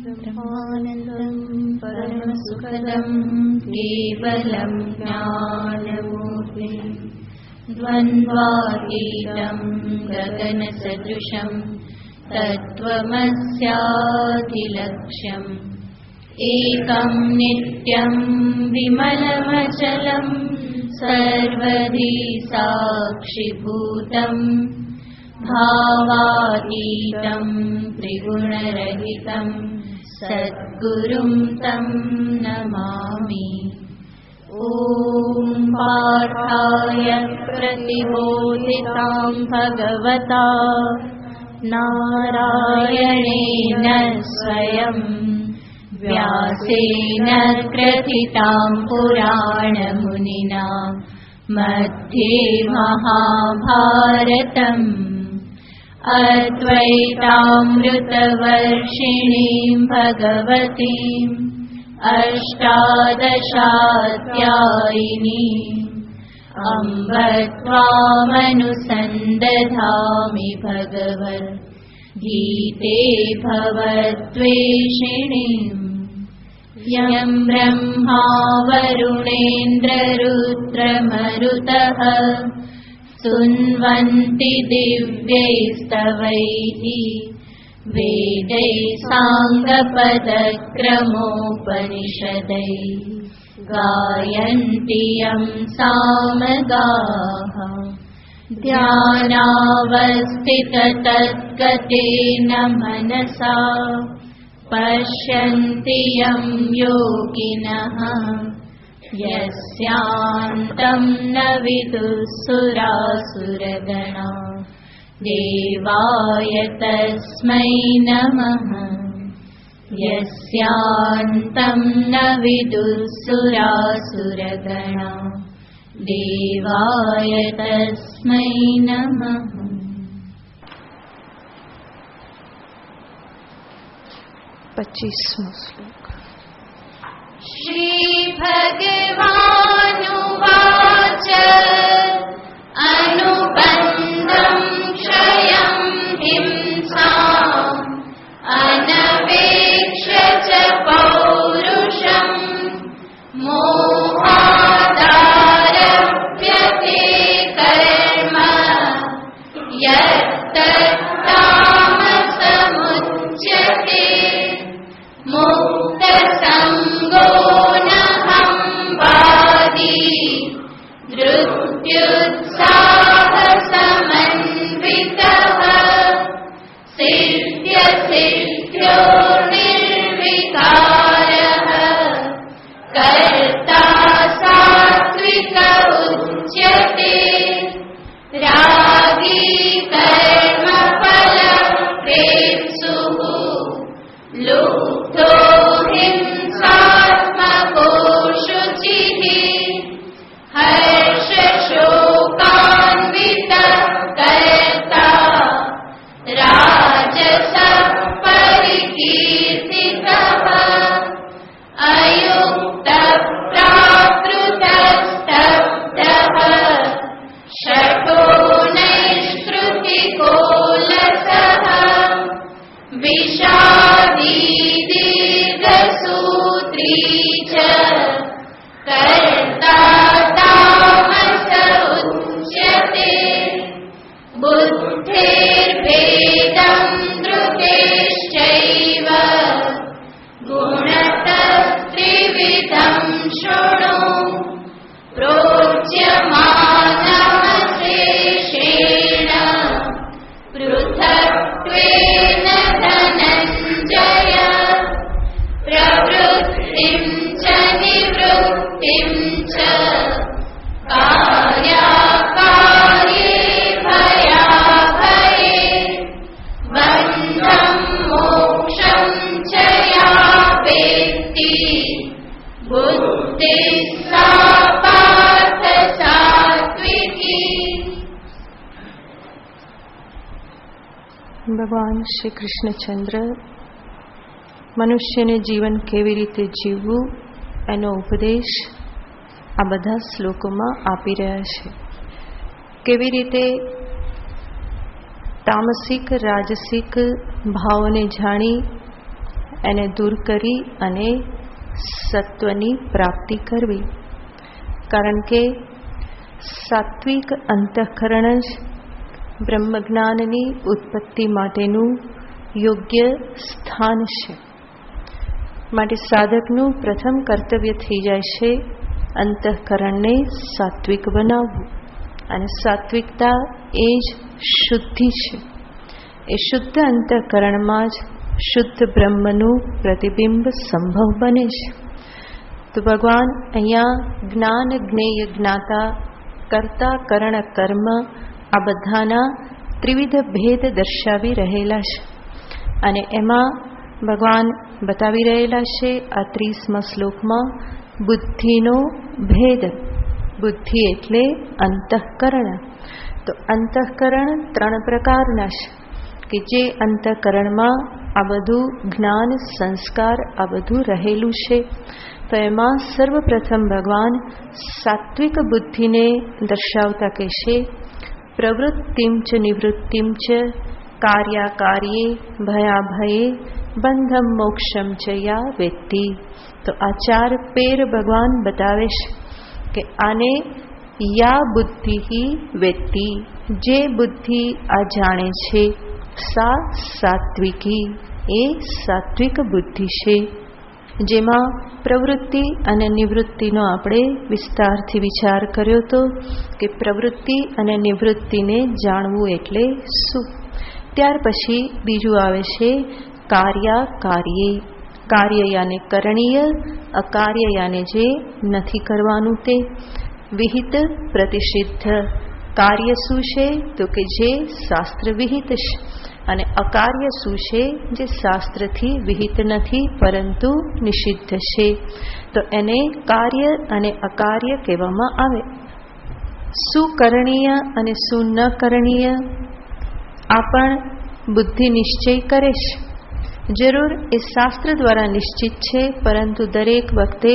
ब्रह्मानन्दं परमसुखदं केवलं ज्ञानमूर्तिं द्वन्द्वातीतं गगनसदृशं तत्त्वमस्याधिलक्ष्यम् एकं नित्यं विमलमचलं सर्वधी साक्षिभूतम् भावातीतं त्रिगुणरहितं सद्गुरुं तं नमामि। ॐ पार्थाय प्रतिबोधितां भगवता नारायणेन स्वयं व्यासेन ग्रथितां पुराणमुनिना मध्ये महाभारतम् अद्वैतामृतवर्षिणीं भगवतीम् अष्टादशाध्यायिनीम् अम्ब त्वामनुसन्दधामि भगवद्गीते भवद्वेषिणीम् यं ब्रह्मा वरुणेन्द्ररुद्रमरुतः स्तुन्वन्ति दिव्यैस्तवैः वेदैः साङ्गपदक्रमोपनिषदैः गायन्ति यं सामगाः ध्यानावस्थिततद्गतेन मनसा पश्यन्ति यं योगिनः यस्यान्तं न विदुःसुरासुरगणा देवाय तस्मै नमः। यस्यान्तं न विदुःसुरासुरगणा देवाय तस्मै नमः। 25 श्लोक। श्री भगवानुवाच अनुबन्धं क्षयं हिंसाम् अनवेक्ष्य च पौरुषं मोहादारभ्यते कर्म यत्तत्तामसमुच्यते मुक्तसङ्गो नहं वादी धृत्युत्साहसमन्वितः सिद्ध्यसिद्ध्यो निर्विकारः कर्ता सात्विक उच्यते रागी कर्मफलप्रेप्सुः लुब्धो हिंसात्मको शुचिः हर्षशोकान्वितः कर्ता राजसः परिकीर्तितः अयुक्तप्राकृतस्तब्धः शठो नैष्कृतिकोलसः विषादी दीर्घसूत्री च कर्ता तामस उच्यते बुद्धेर्भेदं धृतेश्चैव गुणतः त्रिविधं शृणु प्रोच्यमानमशेषेण पृथक्त्वेन धनञ्जय प्रवृत्तिं च निवृत्तिं च कार्याकार्ये भयाभये बन्धं मोक्षं च या वेत्ति बुद्धिः सा पार्थ सात्विकी। ભગવાન શ્રી કૃષ્ણચંદ્ર મનુષ્યને જીવન કેવી રીતે જીવવું એનો ઉપદેશ આ બધા શ્લોકોમાં આપી રહ્યા છે. કેવી રીતે તામસિક રાજસિક ભાવોને જાણી એને દૂર કરી અને સત્વની પ્રાપ્તિ કરવી. કારણ કે સાત્વિક અંતઃકરણ જ બ્રહ્મજ્ઞાનની ઉત્પત્તિ માટેનું યોગ્ય સ્થાન છે. માટે સાધકનું પ્રથમ કર્તવ્ય થઈ જાય છે અંતઃકરણને સાત્વિક બનાવવું. અને સાત્વિકતા એ જ શુદ્ધિ છે. એ શુદ્ધ અંતઃકરણમાં જ શુદ્ધ બ્રહ્મનું પ્રતિબિંબ સંભવ બને છે. તો ભગવાન અહીંયા જ્ઞાન જ્ઞેય જ્ઞાતા કર્તા કરણ કર્મ આ બધાના ત્રિવિધ ભેદ દર્શાવી રહેલા છે. અને એમાં ભગવાન બતાવી રહેલા છે આ 30મા શ્લોકમાં બુદ્ધિનો ભેદ. બુદ્ધિ એટલે અંતઃકરણ. તો અંતઃકરણ 3 પ્રકારના છે કે જે અંતઃકરણમાં આ બધું જ્ઞાન સંસ્કાર આ બધું રહેલું છે. તો એમાં સર્વપ્રથમ ભગવાન સાત્વિક બુદ્ધિને દર્શાવતા કહેશે પ્રવૃત્તિમ ચ નિવૃત્તિમ ચ કાર્યાકાર્યે ભયાભયે બંધમ મોક્ષમ ચ યા વેત્તિ. તો આ 4 પેર ભગવાન બતાવે છે કે આને યા બુદ્ધિ વેત્તિ, જે બુદ્ધિ આ જાણે છે, સા સાત્વિકી, એ સાત્વિક બુદ્ધિ છે. જેમાં પ્રવૃત્તિ અને નિવૃત્તિનો આપણે વિસ્તારથી વિચાર કર્યો હતો કે પ્રવૃત્તિ અને નિવૃત્તિને જાણવું એટલે શું. ત્યાર પછી બીજું આવે છે કાર્યાકાર્યે. કાર્ય યાને કરણીય, અકાર્ય યાને જે નથી કરવાનું તે. વિહિત પ્રતિષિદ્ધ. કાર્ય શું છે તો કે જે શાસ્ત્ર વિહિત છે, અને અકાર્ય શું છે જે શાસ્ત્રથી વિહિત નથી પરંતુ નિષિદ્ધ છે. તો એને કાર્ય અને અકાર્ય કહેવામાં આવે. શું કરણીય અને શું ન કરણીય આ પણ બુદ્ધિ નિશ્ચય કરે છે. જરૂર એ શાસ્ત્ર દ્વારા નિશ્ચિત છે, પરંતુ દરેક વખતે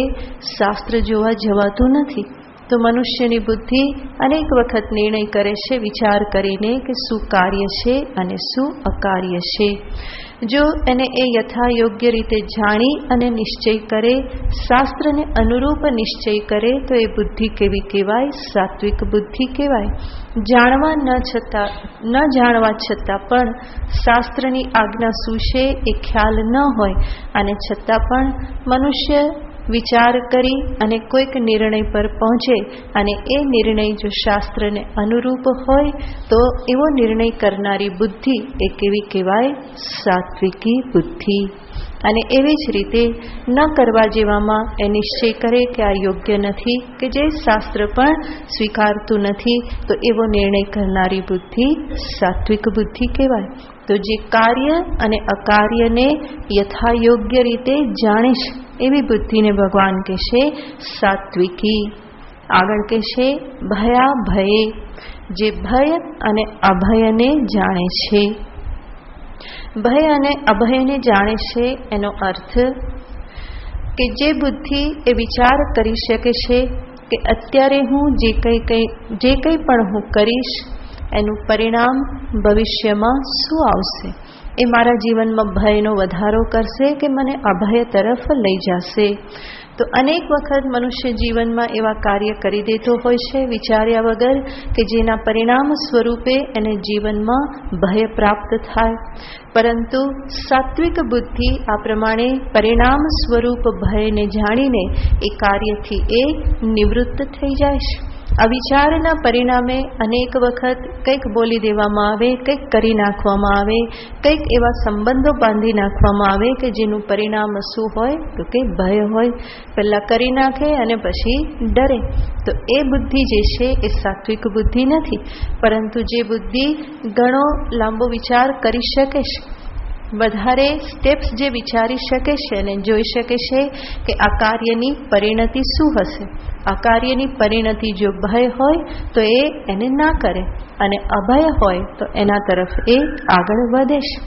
શાસ્ત્ર જોવા જવાતું નથી. તો મનુષ્યની બુદ્ધિ અનેક વખત નિર્ણય કરે છે વિચાર કરીને કે શું કાર્ય છે અને શું અકાર્ય છે. જો એને એ યથાયોગ્ય રીતે જાણી અને નિશ્ચય કરે, શાસ્ત્રને અનુરૂપ નિશ્ચય કરે, તો એ બુદ્ધિ કેવી કહેવાય? સાત્વિક બુદ્ધિ કહેવાય. જાણવા ન જાણવા છતાં પણ શાસ્ત્રની આજ્ઞા શું છે એ ખ્યાલ ન હોય, અને છતાં પણ મનુષ્ય વિચાર કરી અને કોઈક નિર્ણય પર પહોંચે, અને એ નિર્ણય જો શાસ્ત્રને અનુરૂપ હોય તો એવો નિર્ણય કરનારી બુદ્ધિ એ કેવી કહેવાય? સાત્વિકી બુદ્ધિ. અને એવી જ રીતે ન કરવા જેવામાં એ નિશ્ચય કરે કે આ યોગ્ય નથી, કે જે શાસ્ત્ર પણ સ્વીકારતું નથી, તો એવો નિર્ણય કરનારી બુદ્ધિ સાત્વિક બુદ્ધિ કહેવાય. તો જે કાર્ય અને અકાર્યને યથાયોગ્ય રીતે જાણે છે એવી બુદ્ધિને ભગવાન કહેશે સાત્વિકી. આગળ કહેશે ભયાભયે. જે ભય અને અભયને જાણે છે. ભય અને અભયને જાણે છે એનો અર્થ કે જે બુદ્ધિ એ વિચાર કરી શકે છે કે અત્યારે હું જે કંઈ પણ હું કરીશ એનું પરિણામ ભવિષ્યમાં શું આવશે. એ મારા જીવનમાં ભયનો વધારો કરશે કે મને અભય તરફ લઈ જશે. તો અનેક વખત મનુષ્ય જીવનમાં એવા કાર્ય કરી દેતો હોય છે વિચાર્યા વગર કે જેના પરિણામ સ્વરૂપે એને જીવનમાં ભય પ્રાપ્ત થાય. પરંતુ સાત્વિક બુદ્ધિ આ પ્રમાણે પરિણામ સ્વરૂપ ભયને જાણીને એ કાર્યથી એ નિવૃત્ત થઈ જાય છે. અવિચારના પરિણામે અનેક વખત કંઈક બોલી દેવામાં આવે, કંઈક કરી નાખવામાં આવે, કંઈક એવા સંબંધો બાંધી નાખવામાં આવે કે જેનું પરિણામ શું હોય તો કે ભય હોય. પહેલાં કરી નાખે અને પછી ડરે. તો એ બુદ્ધિ જે છે એ સાત્વિક બુદ્ધિ નથી, પરંતુ જે બુદ્ધિ ઘણો લાંબો વિચાર કરી શકે છે, વધારે સ્ટેપ્સ જે વિચારી શકે છે અને જોઈ શકે છે કે આ કાર્યની પરિણતિ શું હશે, અકાર્યની પરિણતિ જો ભય હોય તો એને ના કરે, અને અભય હોય તો એના તરફ એ આગળ વધે છે.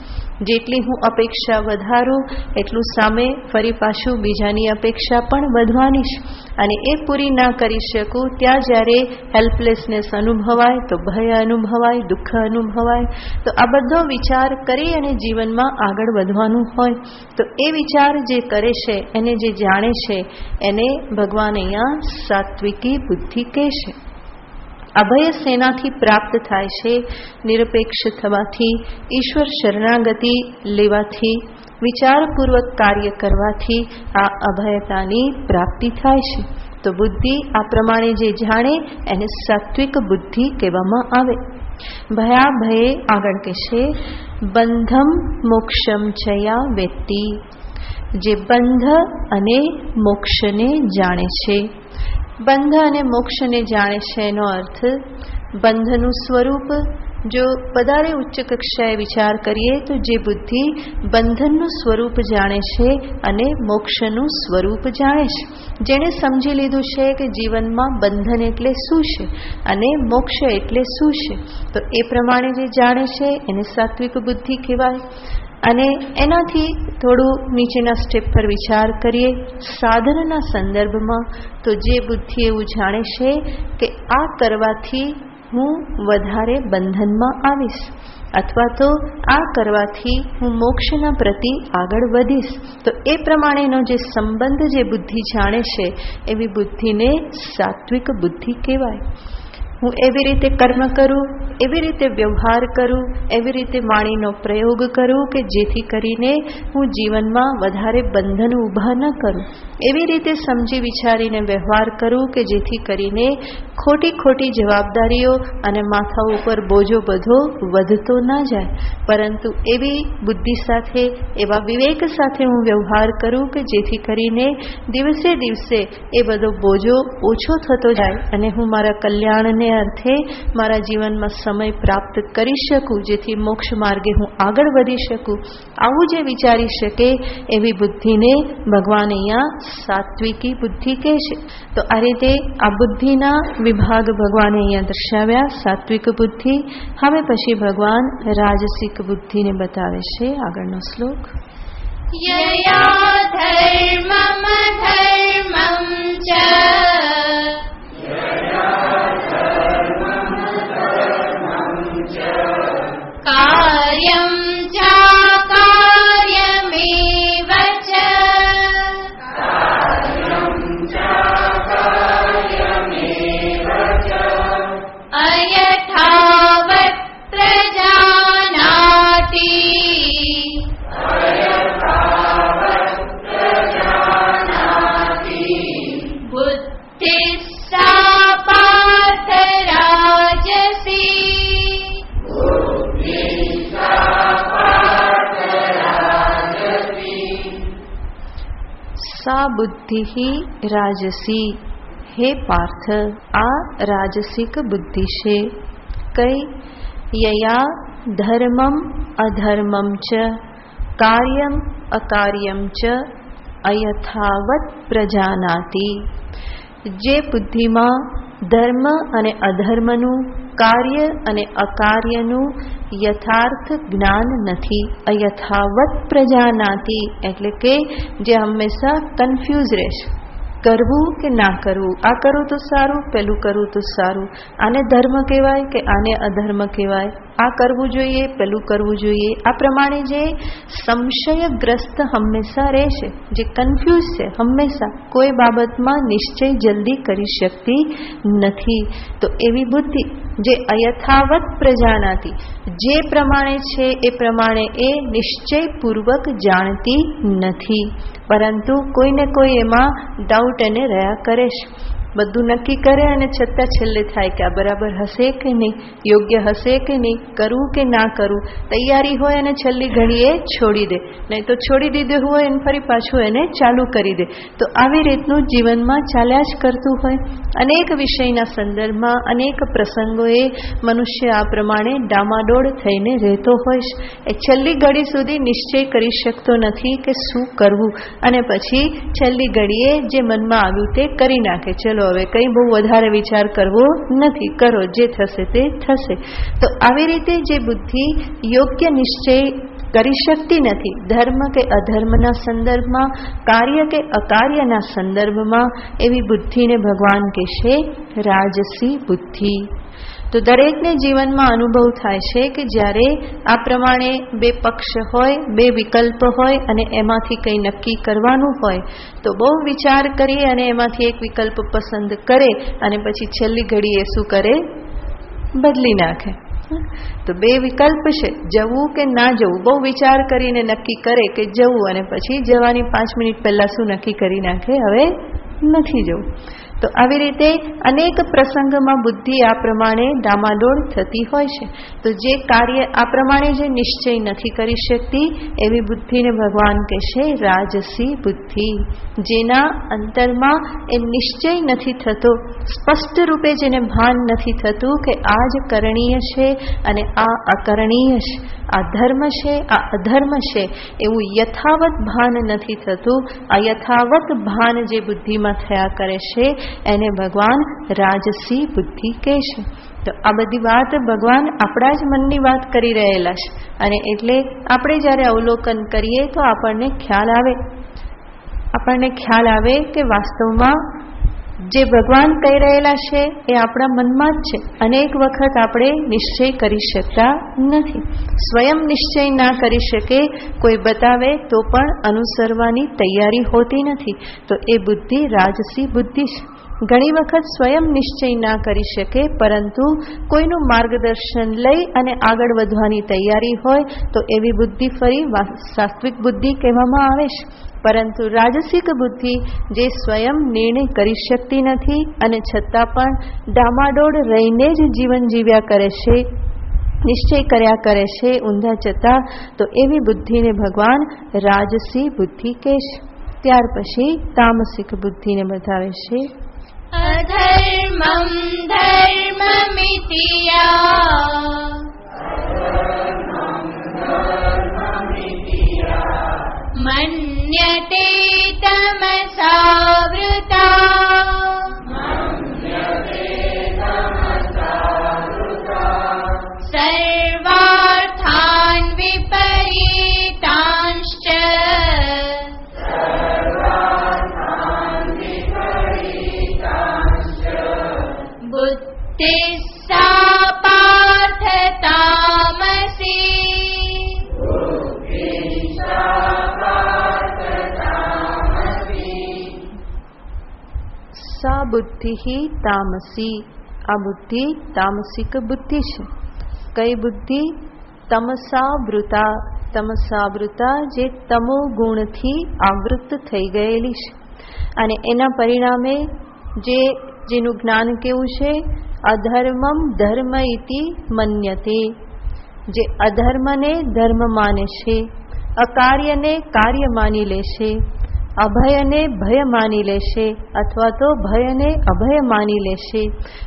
જેટલી હું અપેક્ષા વધારું એટલું સામે ફરી પાછું બીજાની અપેક્ષા પણ વધવાની છે, અને એ પૂરી ના કરી શકું ત્યાં જ્યારે હેલ્પલેસનેસ અનુભવાય તો ભય અનુભવાય, દુઃખ અનુભવાય. તો આ બધો વિચાર કરી અને જીવનમાં આગળ વધવાનું હોય તો એ વિચાર જે કરે છે, એને જે જાણે છે, એને ભગવાન અહીંયા સાત્વિકી બુદ્ધિ કહે છે. અભય સેનાથી પ્રાપ્ત થાય છે? નિરપેક્ષ થવાથી, ઈશ્વર શરણાગતિ લેવાથી, વિચારપૂર્વક કાર્ય કરવાથી આ અભયતાની પ્રાપ્તિ થાય છે. તો બુદ્ધિ આ પ્રમાણે જે જાણે એને સાત્વિક બુદ્ધિ કહેવામાં આવે. ભયાભયે આગળ કહેશે બંધમ મોક્ષમ ચયા વેત્તિ. જે બંધ અને મોક્ષને જાણે છે. બંધ અને મોક્ષને જાણે છે એનો અર્થ બંધનું સ્વરૂપ જો વધારે ઉચ્ચ કક્ષાએ વિચાર કરીએ તો જે બુદ્ધિ બંધનનું સ્વરૂપ જાણે છે અને મોક્ષનું સ્વરૂપ જાણે છે, જેણે સમજી લીધું છે કે જીવનમાં બંધન એટલે શું છે અને મોક્ષ એટલે શું છે, તો એ પ્રમાણે જે જાણે છે એને સાત્વિક બુદ્ધિ કહેવાય. અને એનાથી થોડું નીચેના સ્ટેપ પર વિચાર કરીએ સાધનના સંદર્ભમાં, તો જે બુદ્ધિ એવું જાણે છે કે આ કરવાથી હું વધારે બંધનમાં આવીશ, અથવા તો આ કરવાથી હું મોક્ષના પ્રતિ આગળ વધીશ, તો એ પ્રમાણેનો જે સંબંધ જે બુદ્ધિ જાણે છે એવી બુદ્ધિને સાત્વિક બુદ્ધિ કહેવાય. હું એવી રીતે કર્મ કરું, એવી રીતે વ્યવહાર કરું, એવી રીતે વાણીનો પ્રયોગ કરું કે જેથી કરીને હું જીવનમાં વધારે બંધન ઊભા ન કરું, એવી રીતે સમજી વિચારીને વ્યવહાર કરું કે જેથી કરીને ખોટી ખોટી જવાબદારીઓ અને માથા ઉપર બોજો બધો વધતો ના જાય, પરંતુ એવી બુદ્ધિ સાથે, એવા વિવેક સાથે હું વ્યવહાર કરું કે જેથી કરીને દિવસે દિવસે એ બધો બોજો ઓછો થતો જાય અને હું મારા કલ્યાણને અર્થે મારા જીવનમાં સમય પ્રાપ્ત કરી શકું, જેથી મોક્ષ માર્ગે હું આગળ વધી શકું. આવું જે વિચારી શકે એવી બુદ્ધિને ભગવાન અહીંયા સાત્વિકી બુદ્ધિ કહે છે. તો આ રીતે આ બુદ્ધિના વિભાગ ભગવાને અહીંયા દર્શાવ્યા, સાત્વિક બુદ્ધિ. હવે પછી ભગવાન રાજસિક બુદ્ધિને બતાવે છે. આગળનો શ્લોક યયા ધર્મમ ધર્મમ ચ કાર્યમ ચાકાર્યમેવ ચ અયથાવત પ્રજાનાતિ બુદ્ધિસ્સા પાર્થ રાજસી. સા બુદ્ધિ રાજસી. હે પાર્થ, આ રાજસિક બુદ્ધિ છે. કઈ? યયા ધર્મમ અધર્મમ ચ કાર્યમ અકાર્યમ ચ અયથાવત પ્રજાનાતિ. જે બુદ્ધિમાં ધર્મ અને અધર્મનું, કાર્ય અને અકાર્યનું યથાર્થ જ્ઞાન નથી. અયથાવત પ્રજાનાતિ એટલે કે જે હંમેશા કન્ફ્યુઝ રહેશે, કરવું કે ના કરવું, આ કરું તો સારું, પેલું કરવું તો સારું, આને ધર્મ કહેવાય કે આને અધર્મ કહેવાય, આ કરવું જોઈએ, પેલું કરવું જોઈએ, આ પ્રમાણે જે સંશયગ્રસ્ત હંમેશા રહેશે, જે કન્ફ્યુઝ છે, હંમેશા કોઈ બાબતમાં નિશ્ચય જલ્દી કરી શકતી નથી. તો એવી બુદ્ધિ જે અયથાવત પ્રજાનાતી, જે પ્રમાણે છે એ પ્રમાણે એ નિશ્ચયપૂર્વક જાણતી નથી, પરંતુ કોઈને કોઈ એમાં ડાઉટ એને રહ્યા કરે છે. બધું નક્કી કરે અને છતાં છેલ્લે થાય કે આ બરાબર હશે કે નહીં, યોગ્ય હશે કે નહીં, કરવું કે ના કરવું. તૈયારી હોય અને છેલ્લી ઘડીએ છોડી દે, નહીં તો છોડી દીધું હોય અને ફરી પાછું એને ચાલુ કરી દે. તો આવી રીતનું જીવનમાં ચાલ્યા જ કરતું હોય. અનેક વિષયના સંદર્ભમાં અનેક પ્રસંગોએ મનુષ્ય આ પ્રમાણે ડામાડોળ થઈને રહેતો હોય છે. એ છેલ્લી ઘડી સુધી નિશ્ચય કરી શકતો નથી કે શું કરવું, અને પછી છેલ્લી ઘડીએ જે મનમાં આવ્યું તે કરી નાખે. ચલો હવે કંઈ બહુ વધારે વિચાર કરવો નથી, કરો જે થશે તે થશે. તો આવી રીતે જે બુદ્ધિ યોગ્ય નિશ્ચય કરી શકતી નથી, ધર્મ કે અધર્મના સંદર્ભમાં, કાર્ય કે અકાર્યના સંદર્ભમાં, એવી બુદ્ધિને ભગવાન કહેશે રાજસી બુદ્ધિ. તો દરેકને જીવનમાં અનુભવ થાય છે કે જ્યારે આ પ્રમાણે બે પક્ષ હોય, બે વિકલ્પ હોય અને એમાંથી કંઈ નક્કી કરવાનું હોય તો બહુ વિચાર કરી અને એમાંથી એક વિકલ્પ પસંદ કરે અને પછી છેલ્લી ઘડીએ શું કરે, બદલી નાખે. તો બે વિકલ્પ છે, જવું કે ના જવું. બહુ વિચાર કરીને નક્કી કરે કે જવું અને પછી જવાની 5 મિનિટ પહેલા શું નક્કી કરી નાખે, હવે નથી જવું. તો આવી રીતે અનેક પ્રસંગમાં બુદ્ધિ આ પ્રમાણે ડામાડોળ થતી હોય છે. તો જે કાર્ય આ પ્રમાણે જે નિશ્ચય નથી કરી શકતી એવી બુદ્ધિને ભગવાન કહેશે રાજસી બુદ્ધિ. જેના અંતરમાં એ નિશ્ચય નથી થતો, સ્પષ્ટ રૂપે જેને ભાન નથી થતું કે આ જ કરણીય છે અને આ અકરણીય છે, આ ધર્મ છે આ અધર્મ છે, એવું યથાવત ભાન નથી થતું. આ યથાવત ભાન જે બુદ્ધિમાં થયા કરે છે એને ભગવાન રાજસી બુદ્ધિ કહે છે. તો આ બધી વાત ભગવાન આપણા જ મનની વાત કરી રહેલા છે અને એટલે આપણે જ્યારે અવલોકન કરીએ તો આપણને ખ્યાલ આવે કે વાસ્તવમાં જે ભગવાન કહી રહેલા છે એ આપણા મનમાં જ છે. અનેક વખત આપણે નિશ્ચય કરી શકતા નથી, સ્વયં નિશ્ચય ના કરી શકે, કોઈ બતાવે તો પણ અનુસરવાની તૈયારી હોતી નથી. તો એ બુદ્ધિ રાજસી બુદ્ધિ છે. ઘણી વખત સ્વયં નિશ્ચય ના કરી શકે પરંતુ કોઈનું માર્ગદર્શન લઈ અને આગળ વધવાની તૈયારી હોય તો એવી બુદ્ધિ ફરી સાત્વિક બુદ્ધિ કહેવામાં આવે છે. પરંતુ રાજસિક બુદ્ધિ જે સ્વયં નિર્ણય કરી શકતી નથી અને છતાં પણ ડામાડોળ રહીને જ જીવન જીવ્યા કરે છે, નિશ્ચય કર્યા કરે છે ઊંધા જતા, તો એવી બુદ્ધિને ભગવાન રાજસી બુદ્ધિ કહે છે. ત્યાર પછી તામસિક બુદ્ધિને બતાવે છે અધર્મં ધર્મમિતિયા મન્યતે તમસાવૃતા સર્વાર્થાન વિપરીતાંશ્ચ બુદ્ધિસ્સા પાર્થ તામસી. સા બુદ્ધિ તામસી. આ બુદ્ધિ તામસિક બુદ્ધિ છે. કઈ બુદ્ધિ? તમસાવૃતા. તમસાવૃતા જે તમો ગુણથી આવૃત થઈ ગયેલી છે અને એના પરિણામે જેનું જ્ઞાન કેવું છે, અધર્મમ ધર્મ ઇતિ મન્યતે. જે અધર્મને ધર્મ માને છે, અકાર્યને કાર્ય માની લેશે, અભયને ભય માની લેશે અથવા તો ભયને અભય માની લેશે.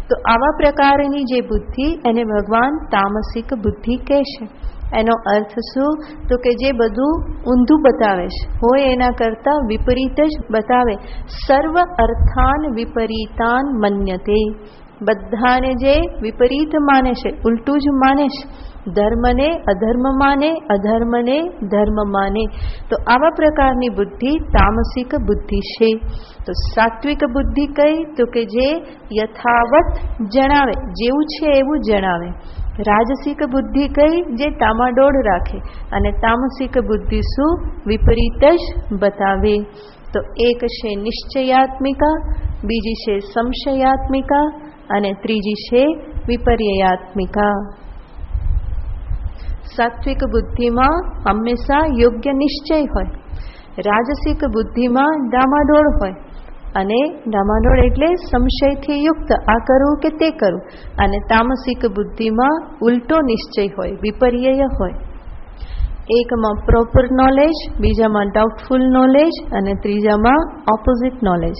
તો આવા પ્રકારની જે બુદ્ધિ એને ભગવાન તામસિક બુદ્ધિ કહે છે. એનો અર્થ શું? તો કે જે બધું ઊંધું બતાવે છે હોય એના કરતા વિપરીત જ બતાવે. સર્વ અર્થાન વિપરીતાન મન્યતે. બધાને જે વિપરીત માને છે, ઉલટું જ માને છે. ધર્મને અધર્મ માને, અધર્મને ધર્મ માને. તો આવા પ્રકારની બુદ્ધિ તામસિક બુદ્ધિ છે. તો સાત્વિક બુદ્ધિ કઈ? તો કે જે યથાવત જણાવે, જેવું છે એવું જણાવે. રાજસિક બુદ્ધિ કઈ? જે ટામાડોળ રાખે. અને તામસિક બુદ્ધિ શું? વિપરીત જ બતાવે. તો એક છે નિશ્ચયાત્મિકા, બીજી છે સંશયાત્મિકા અને ત્રીજી છે વિપર્યયાત્મિકા. સાત્વિક બુદ્ધિમાં હંમેશા યોગ્ય નિશ્ચય હોય, રાજસિક બુદ્ધિમાં ડામાડોળ હોય. અને ડામાડોળ એટલે સંશયથી યુક્ત, આ કરવું કે તે કરવું. અને તામસિક બુદ્ધિમાં ઉલટો નિશ્ચય હોય, વિપર્યય હોય. એકમાં પ્રોપર નોલેજ, બીજામાં ડાઉટફુલ નોલેજ અને ત્રીજામાં ઓપોઝિટ નોલેજ.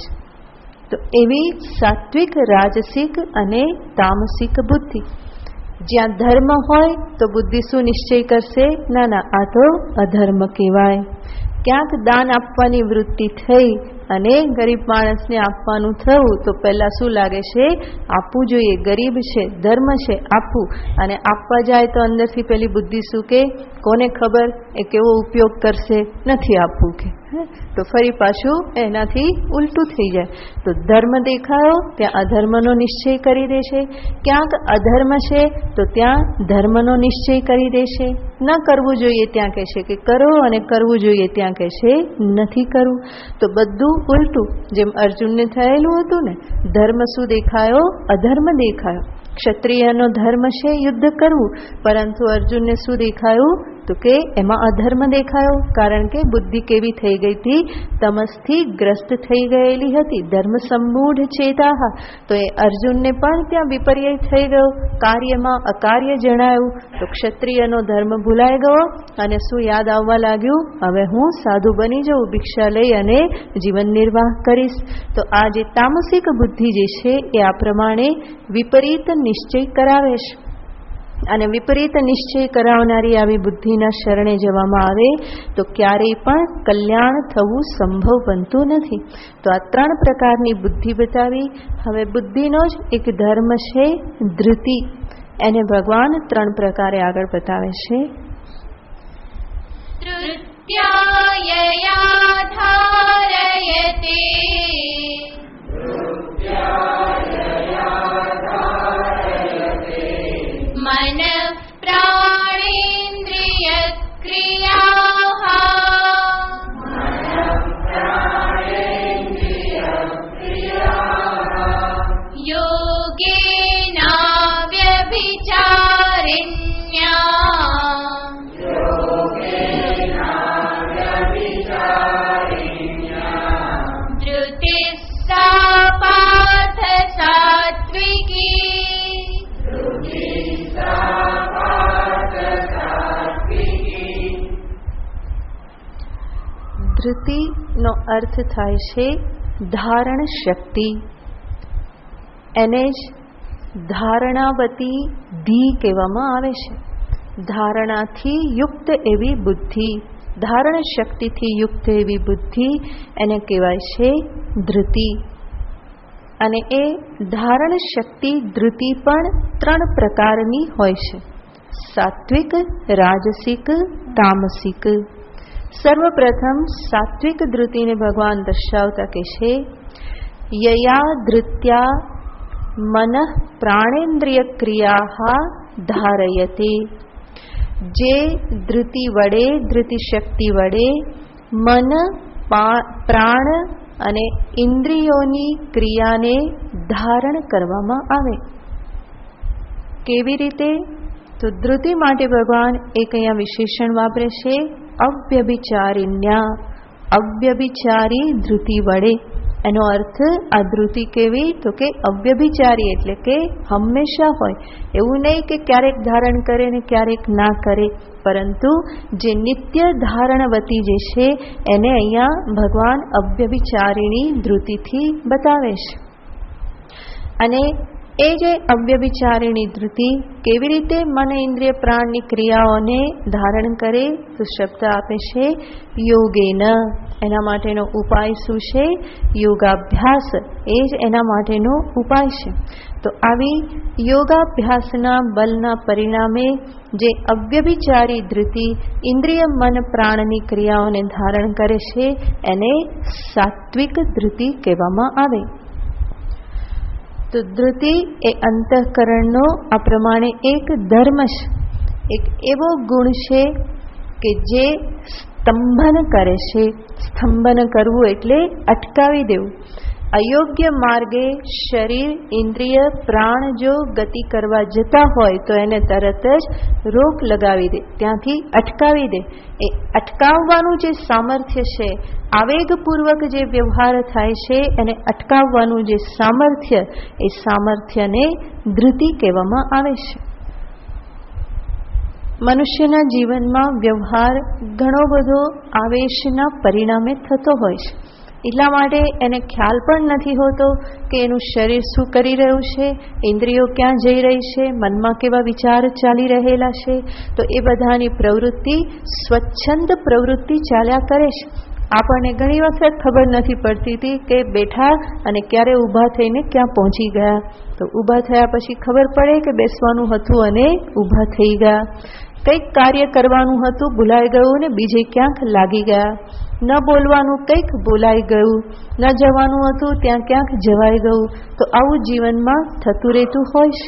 તો એવી સાત્વિક, રાજસિક અને તામસિક બુદ્ધિ. જ્યાં ધર્મ હોય તો બુદ્ધિ શું નિશ્ચય કરશે? ના, આ તો અધર્મ કહેવાય. ક્યાંક દાન આપવાની વૃત્તિ થઈ અને ગરીબ માણસને આપવાનું થયું તો પહેલા શું લાગે છે? આપવું જોઈએ, ગરીબ છે, ધર્મ છે, આપવું. અને આપવા જાય તો અંદરથી પેલી બુદ્ધિ શું કે, કોને ખબર એ કેવો ઉપયોગ કરશે, નથી આપવું કે. તો ફરી પાછું એનાથી ઉલટું થઈ જાય. તો ધર્મ દેખાયો ત્યાં અધર્મનો નિશ્ચય કરી દેશે, ક્યાંક અધર્મ છે તો ત્યાં ધર્મનો નિશ્ચય કરી દેશે. ન કરવું જોઈએ ત્યાં કહેશે કે કરો, અને કરવું જોઈએ ત્યાં કહેશે નથી કરવું. તો બધું ઉલટું. જેમ અર્જુનને થયેલું હતું ને, ધર્મ શું દેખાયો? અધર્મ દેખાયો. ક્ષત્રિયનો ધર્મ છે યુદ્ધ કરવું, પરંતુ અર્જુનને શું દેખાયું? તો કે એમાં અધર્મ દેખાયો. કારણ કે બુદ્ધિ કેવી થઈ ગઈ હતી? તમસથી ગ્રસ્ત થઈ ગયેલી હતી, ધર્મ સંમૂઢ ચેતાહ. તો એ અર્જુનને પણ ત્યાં વિપર્ય થઈ ગયો, કાર્યમાં અકાર્ય જણાયું. તો ક્ષત્રિયનો ધર્મ ભૂલાઈ ગયો અને શું યાદ આવવા લાગ્યું? હવે હું સાધુ બની જાઉં, ભિક્ષા લઈ અને જીવન નિર્વાહ કરીશ. તો આ જે તામસિક બુદ્ધિ જે છે એ આ પ્રમાણે વિપરીત નિશ્ચય કરાવે છે. અને વિપરીત નિશ્ચય કરાવનારી આવી બુદ્ધિના શરણે જવામાં આવે તો ક્યારેય પણ કલ્યાણ થવું સંભવ બનતું નથી. તો આ 3 પ્રકારની બુદ્ધિ બતાવી. હવે બુદ્ધિનો જ એક ધર્મ છે ધૃતિ. એને ભગવાન 3 પ્રકારે આગળ બતાવે છે. તૃત્યાયયા ધારયતે मन प्राणेन्द्रिय क्रियाः योगेनाव्यभिचारिण्या धृतिः सा पार्थ सात्विकी ધૃતિનો અર્થ થાય છે ધારણ શક્તિ. એને જ ધારણાવતી ધી કહેવામાં આવે છે. ધારણાથી યુક્ત એવી બુદ્ધિ, ધારણ શક્તિથી યુક્ત એવી બુદ્ધિ એને કહેવાય છે ધૃતિ. અને એ ધારણ શક્તિ ધૃતિ પણ 3 પ્રકારની હોય છે: સાત્વિક, રાજસિક, તામસિક. સર્વપ્રથમ સાત્વિક ધૃતિને ભગવાન દર્શાવતા કહે છે યયા ધૃત્યા મન પ્રાણેન્દ્રિય ક્રિયા ધારયતે. જે ધૃતિ વડે, ધૃતિ શક્તિ વડે મન, પ્રાણ અને ઇન્દ્રિયોની ક્રિયાને ધારણ કરવામાં આવે. કેવી રીતે? તો ધૃતિ માટે ભગવાન એક અહીંયા વિશેષણ વાપરે છે અવ્યભિચારિણ્યા. અવ્યભિચારી ધૃતિ વડે. એનો અર્થ આ ધૃતિ કેવી? તો કે અવ્યભિચારી એટલે કે હંમેશા હોય. એવું નહીં કે ક્યારેક ધારણ કરે ને ક્યારેક ના કરે, પરંતુ જે નિત્ય ધારણવતી જે છે એને અહીંયા ભગવાન અવ્યભિચારીણી ધૃતિથી બતાવે છે. અને એ જે અવ્યભિચારીણી ધૃતિ કેવી રીતે મન, ઇન્દ્રિય, પ્રાણની ક્રિયાઓને ધારણ કરે? તો શબ્દ આપે છે યોગેન. એના માટેનો ઉપાય શું છે? યોગાભ્યાસ. એ જ એના માટેનો ઉપાય છે. તો આવી યોગાભ્યાસના બલના પરિણામે જે અવ્યભિચારી ધૃતિ ઇન્દ્રિય, મન, પ્રાણની ક્રિયાઓને ધારણ કરે છે એને સાત્વિક ધૃતિ કહેવામાં આવે. તો ધૃતિ એ અંતઃકરણનો આ પ્રમાણે એક ધર્મ છે, એક એવો ગુણ છે કે જે સ્તંભન કરે છે. સ્તંભન કરવું એટલે અટકાવી દેવું. અયોગ્ય માર્ગે શરીર, ઇન્દ્રિય, પ્રાણ જો ગતિ કરવા જતા હોય તો એને તરત જ રોક લગાવી દે, ત્યાંથી અટકાવી દે. એ અટકાવવાનું જે સામર્થ્ય છે, આવેગપૂર્વક જે વ્યવહાર થાય છે એને અટકાવવાનું જે સામર્થ્ય, એ સામર્થ્યને ધૃતિ કહેવામાં આવે છે. મનુષ્યના જીવનમાં વ્યવહાર ઘણો બધો આવેશના પરિણામે થતો હોય છે. એટલા માટે એને ખ્યાલ પણ નથી હોતો કે એનું શરીર શું કરી રહ્યું છે, ઇન્દ્રિયો ક્યાં જઈ રહી છે, મનમાં કેવા વિચાર ચાલી રહેલા છે. તો એ બધાની પ્રવૃત્તિ સ્વચ્છંદ પ્રવૃત્તિ ચાલ્યા કરે છે. આપણને ઘણી વખત ખબર નથી પડતી હતી કે બેઠા અને ક્યારે ઊભા થઈને ક્યાં પહોંચી ગયા. તો ઊભા થયા પછી ખબર પડે કે બેસવાનું હતું અને ઊભા થઈ ગયા. કંઈક કાર્ય કરવાનું હતું, ભૂલાઈ ગયું ને બીજે ક્યાંક લાગી ગયા. ન બોલવાનું કંઈક બોલાઈ ગયું, ન જવાનું હતું ત્યાં ક્યાંક જવાઈ ગયું. તો આવું જીવનમાં થતું રહેતું હોય છે.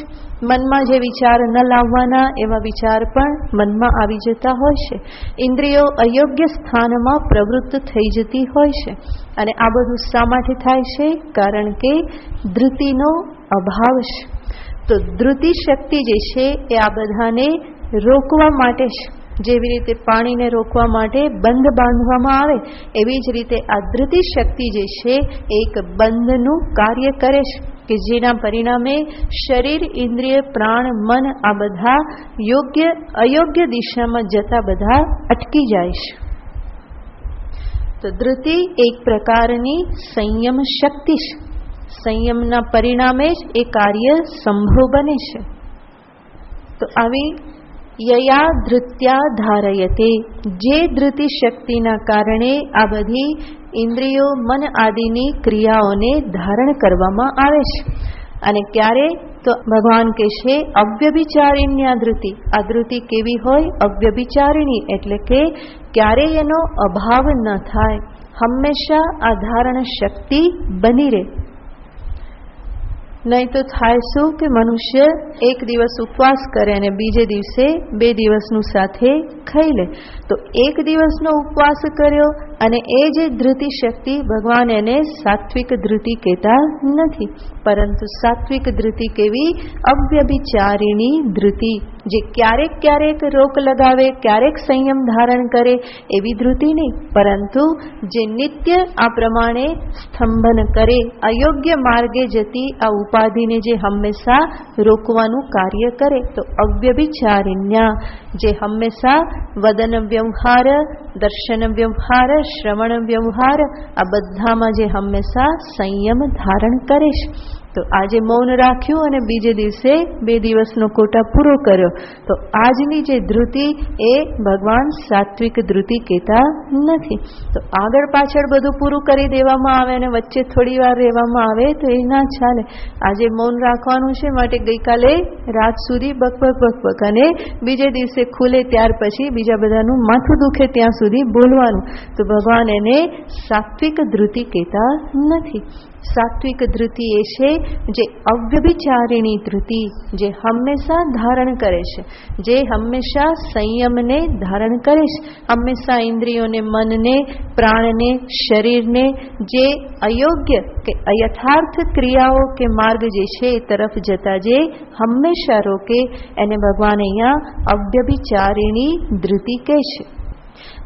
મનમાં જે વિચાર ન લાવવાના એવા વિચાર પણ મનમાં આવી જતા હોય છે. ઇન્દ્રિયો અયોગ્ય સ્થાનમાં પ્રવૃત્ત થઈ જતી હોય છે. અને આ બધું શા માટે થાય છે? કારણ કે ધૃતિનો અભાવ છે. તો ધૃતિ શક્તિ જે છે એ આ બધાને રોકવા માટે છે. જેવી રીતે પાણીને રોકવા માટે બંધ બાંધવામાં આવે, એવી જ રીતે આ ધૃતિ શક્તિ જે છે એક બંધનું કાર્ય કરે છે, કે જેના પરિણામે શરીર, ઇન્દ્રિય, પ્રાણ, મન આ બધા યોગ્ય અયોગ્ય દિશામાં જતા બધા અટકી જાય છે. તો ધૃતિ એક પ્રકારની સંયમ શક્તિ છે. સંયમના પરિણામે જ એ કાર્ય સંભવ બને છે. તો આવી યયા ધૃત્યા ધારયતે, જે ધૃતિ શક્તિના કારણે આ બધી ઇન્દ્રિયો, મન આદિની ક્રિયાઓને ધારણ કરવામાં આવે છે. અને ક્યારે? તો ભગવાન કહે છે અવ્યભિચારિણ્યા ધૃતિ. આ ધૃતિ કેવી હોય? અવ્યભિચારિણી, એટલે કે ક્યારેય એનો અભાવ ન થાય, હંમેશા આ ધારણ શક્તિ બની રહે. નહીં તો થાય શું કે મનુષ્ય એક દિવસ ઉપવાસ કરે અને બીજે દિવસે 2 દિવસનું સાથે ખાઈ લે. તો એક દિવસનો ઉપવાસ કર્યો અને એ જે ધૃતિ શક્તિ, ભગવાન એને સાત્વિક ધૃતિ કહેતા નથી, પરંતુ સાત્વિક ધૃતિ કેવી? અવ્યભિચારિણી ધૃતિ, જે ક્યારેક ક્યારેક રોક લગાવે, ક્યારેક સંયમ ધારણ કરે એવી ધૃતિ નહીં, પરંતુ જે નિત્ય આ પ્રમાણે સ્તંભન કરે, અયોગ્ય માર્ગે જતી આ ઉપાધિને જે હંમેશા રોકવાનું કાર્ય કરે. તો અવ્યભિચારિણ્યા, જે હંમેશા વદન વ્યવહાર, દર્શન વ્યવહાર, શ્રવણ વ્યવહાર આ બધામાં જે હંમેશા સંયમ ધારણ કરે છે. તો આજે મૌન રાખ્યું અને બીજે દિવસે 2 દિવસનો કોટા પૂરો કર્યો. તો આજની જે ધૃતિ એ ભગવાન સાત્વિક ધૃતિ કહેતા નથી. તો આગળ પાછળ બધું પૂરું કરી દેવામાં આવે અને વચ્ચે થોડી વાર રહેવામાં આવે તો એ ના ચાલે. આજે મૌન રાખવાનું છે, માટે ગઈકાલે રાત સુધી બકબક બકબક અને બીજે દિવસે ખુલે ત્યાર પછી બીજા બધાનું માથું દુખે ત્યાં સુધી બોલવાનું. તો ભગવાન એને સાત્વિક ધૃતિ કહેતા નથી. સાત્વિક ધૃતિ એ છે જે અવ્યભિચારિણી ધૃતિ, જે હંમેશા ધારણ કરે છે, જે હંમેશા સંયમને ધારણ કરે છે, હંમેશા ઇન્દ્રિયોને, મનને, પ્રાણને, શરીરને જે અયોગ્ય કે અયથાર્થ ક્રિયાઓ કે માર્ગ જે છે એ તરફ જતા જે હંમેશા રોકે, એને ભગવાન અહીંયા અવ્યભિચારિણી ધૃતિ કહે છે.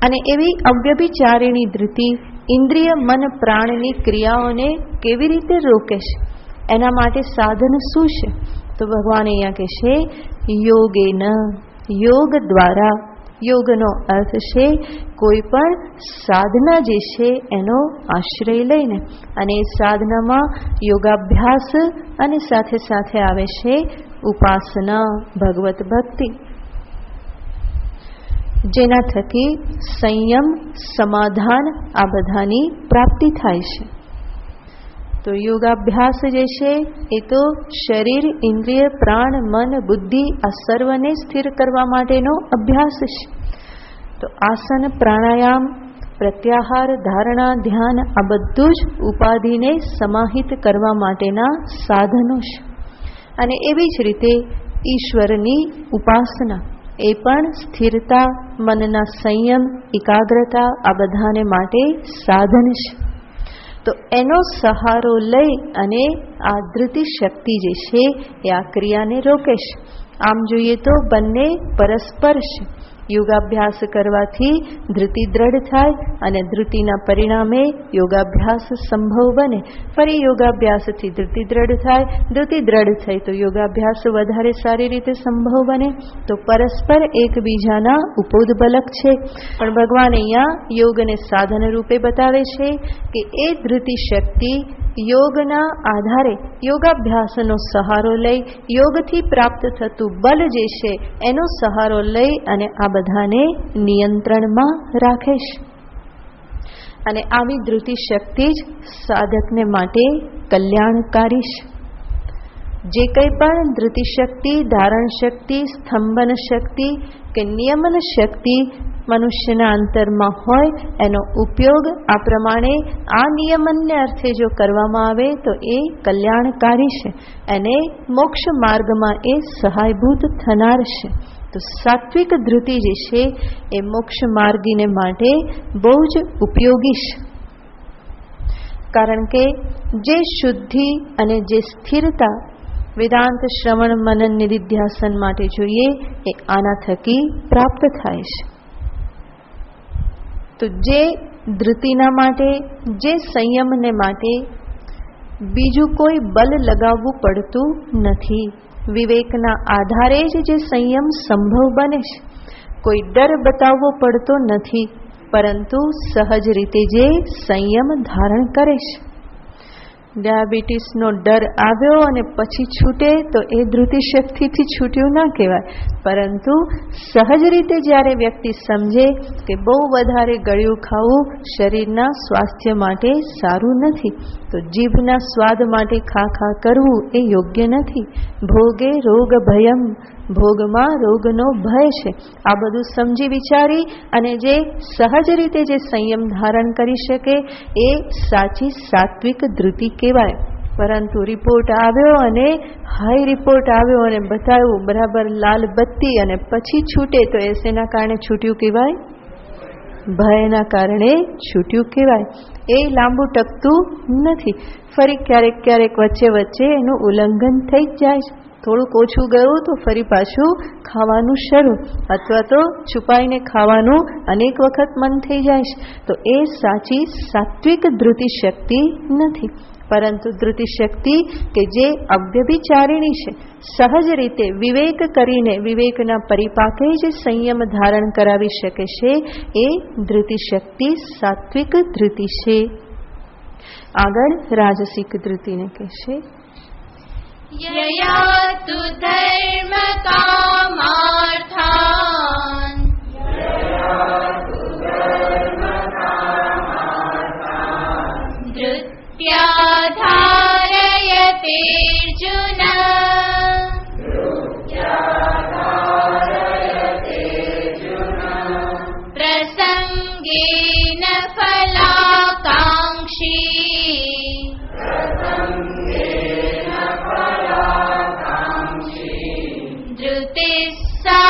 અને એવી અવ્યભિચારિણી ધૃતિ ઇન્દ્રિય, મન, પ્રાણની ક્રિયાઓને કેવી રીતે રોકે છે? એના માટે સાધન શું છે? તો ભગવાન અહીંયા કહે છે યોગેન, યોગ દ્વારા. યોગનો અર્થ છે કોઈ પણ સાધના જે છે એનો આશ્રય લઈને, અને એ સાધનામાં યોગાભ્યાસ અને સાથે સાથે આવે છે ઉપાસના, ભગવત ભક્તિ, જેના થકી સંયમ, સમાધાન આ બધાની પ્રાપ્તિ થાય છે. તો યોગાભ્યાસ જે છે એ તો શરીર, ઇન્દ્રિય, પ્રાણ, મન, બુદ્ધિ આ સર્વને સ્થિર કરવા માટેનો અભ્યાસ છે. તો આસન, પ્રાણાયામ, પ્રત્યાહાર, ધારણા, ધ્યાન આ બધું જ ઉપાધિને સમાહિત કરવા માટેના સાધનો છે. અને એવી જ રીતે ઈશ્વરની ઉપાસના એ પણ સ્થિરતા, મનના સંયમ, એકાગ્રતા આ બધાને માટે સાધન છે. તો એનો સહારો લઈ અને આ ધૃતિ શક્તિ જે છે એ આ ક્રિયાને રોકે છે. આમ જોઈએ તો બંને પરસ્પર છે. યોગાભ્યાસ કરવાથી ધૃતિ દ્રઢ થાય અને ધૃતિના પરિણામે યોગાભ્યાસ સંભવ બને. ફરી યોગાભ્યાસથી ધૃતિ દ્રઢ થાય, ધૃતિ દ્રઢ થઈ તો યોગાભ્યાસ વધારે સારી રીતે સંભવ બને. તો પરસ્પર એકબીજાના ઉપોદબલક છે. પણ ભગવાન અહીંયા યોગને સાધન રૂપે બતાવે છે કે એ ધૃતિ શક્તિ યોગના આધારે, યોગાભ્યાસનો સહારો લઈ, યોગથી પ્રાપ્ત થતું બલ જે છે એનો સહારો લઈ અને આ બધાને નિયંત્રણમાં રાખે છે. અને આવી ધૃતિ શક્તિ જ સાધકને માટે કલ્યાણકારી છે. જે કંઈ પણ ધૃતિ શક્તિ, ધારણ શક્તિ, સ્તંભન શક્તિ કે નિયમન શક્તિ મનુષ્યના અંતરમાં હોય, એનો ઉપયોગ આ પ્રમાણે આ નિયમનને અર્થે જો કરવામાં આવે તો એ કલ્યાણકારી છે અને મોક્ષ માર્ગમાં એ સહાયભૂત થનાર છે. તો સાત્વિક ધૃતિ જે છે એ મોક્ષ માર્ગીને માટે બહુ જ ઉપયોગી છે. કારણ કે જે શુદ્ધિ અને જે સ્થિરતા વેદાંત શ્રવણ મનન નિધિધ્યાસન માટે જોઈએ એ આના થકી પ્રાપ્ત થાય છે. તો જે ધૃતિના માટે, જે સંયમને માટે બીજું કોઈ બલ લગાવવું પડતું નથી. વિવેકના આધારે જ જે સંયમ સંભવ બને છે. કોઈ ડર બતાવવો પડતો નથી, પરંતુ સહજ રીતે જે સંયમ ધારણ કરે છે. ડાયાબિટીસનો ડર આવ્યો અને પછી છૂટે તો એ ધૃતિ શક્તિથી છૂટ્યું ના કહેવાય, પરંતુ સહજ રીતે જ્યારે વ્યક્તિ સમજે કે બહુ વધારે ગળ્યું ખાવું શરીરના સ્વાસ્થ્ય માટે સારું નથી, તો જીભના સ્વાદ માટે ખા કરવું એ યોગ્ય નથી. ભોગે રોગ ભયમ, ભોગમાં રોગનો ભય છે. આ બધું સમજી વિચારી અને જે સહજ રીતે જે સંયમ ધારણ કરી શકે એ સાચી સાત્વિક ધૃતિ કહેવાય. પરંતુ રિપોર્ટ આવ્યો અને હાઈ રિપોર્ટ આવ્યો અને બતાવ્યું બરાબર લાલ બત્તી અને પછી છૂટે તો એના કારણે છૂટ્યું કહેવાય, ભયના કારણે છૂટ્યું કહેવાય. એ લાંબુ ટકતું નથી. ફરી ક્યારેક વચ્ચે એનું ઉલ્લંઘન થઈ જ જાય છે. થોડુંક ઓછું ગયું તો ફરી પાછું ખાવાનું શરૂ, અથવા તો છુપાઈને ખાવાનું અનેક વખત મન થઈ જાય છે. તો એ સાચી સાત્વિક ધૃતિ શક્તિ નથી, પરંતુ ધૃતિ શક્તિ કે જે અવ્યભિચારિણી છે, સહજ રીતે વિવેક કરીને વિવેકના પરિપાકે જે સંયમ ધારણ કરાવી શકે છે, એ ધૃતિ શક્તિ સાત્વિક ધૃતિ છે. આગળ રાજસિક ધૃતિને કહેશે यया तु धर्म कामार्थान् धृत्या धारयते अर्जुन प्रसंगेन फलाकांक्षी धृतिस्सा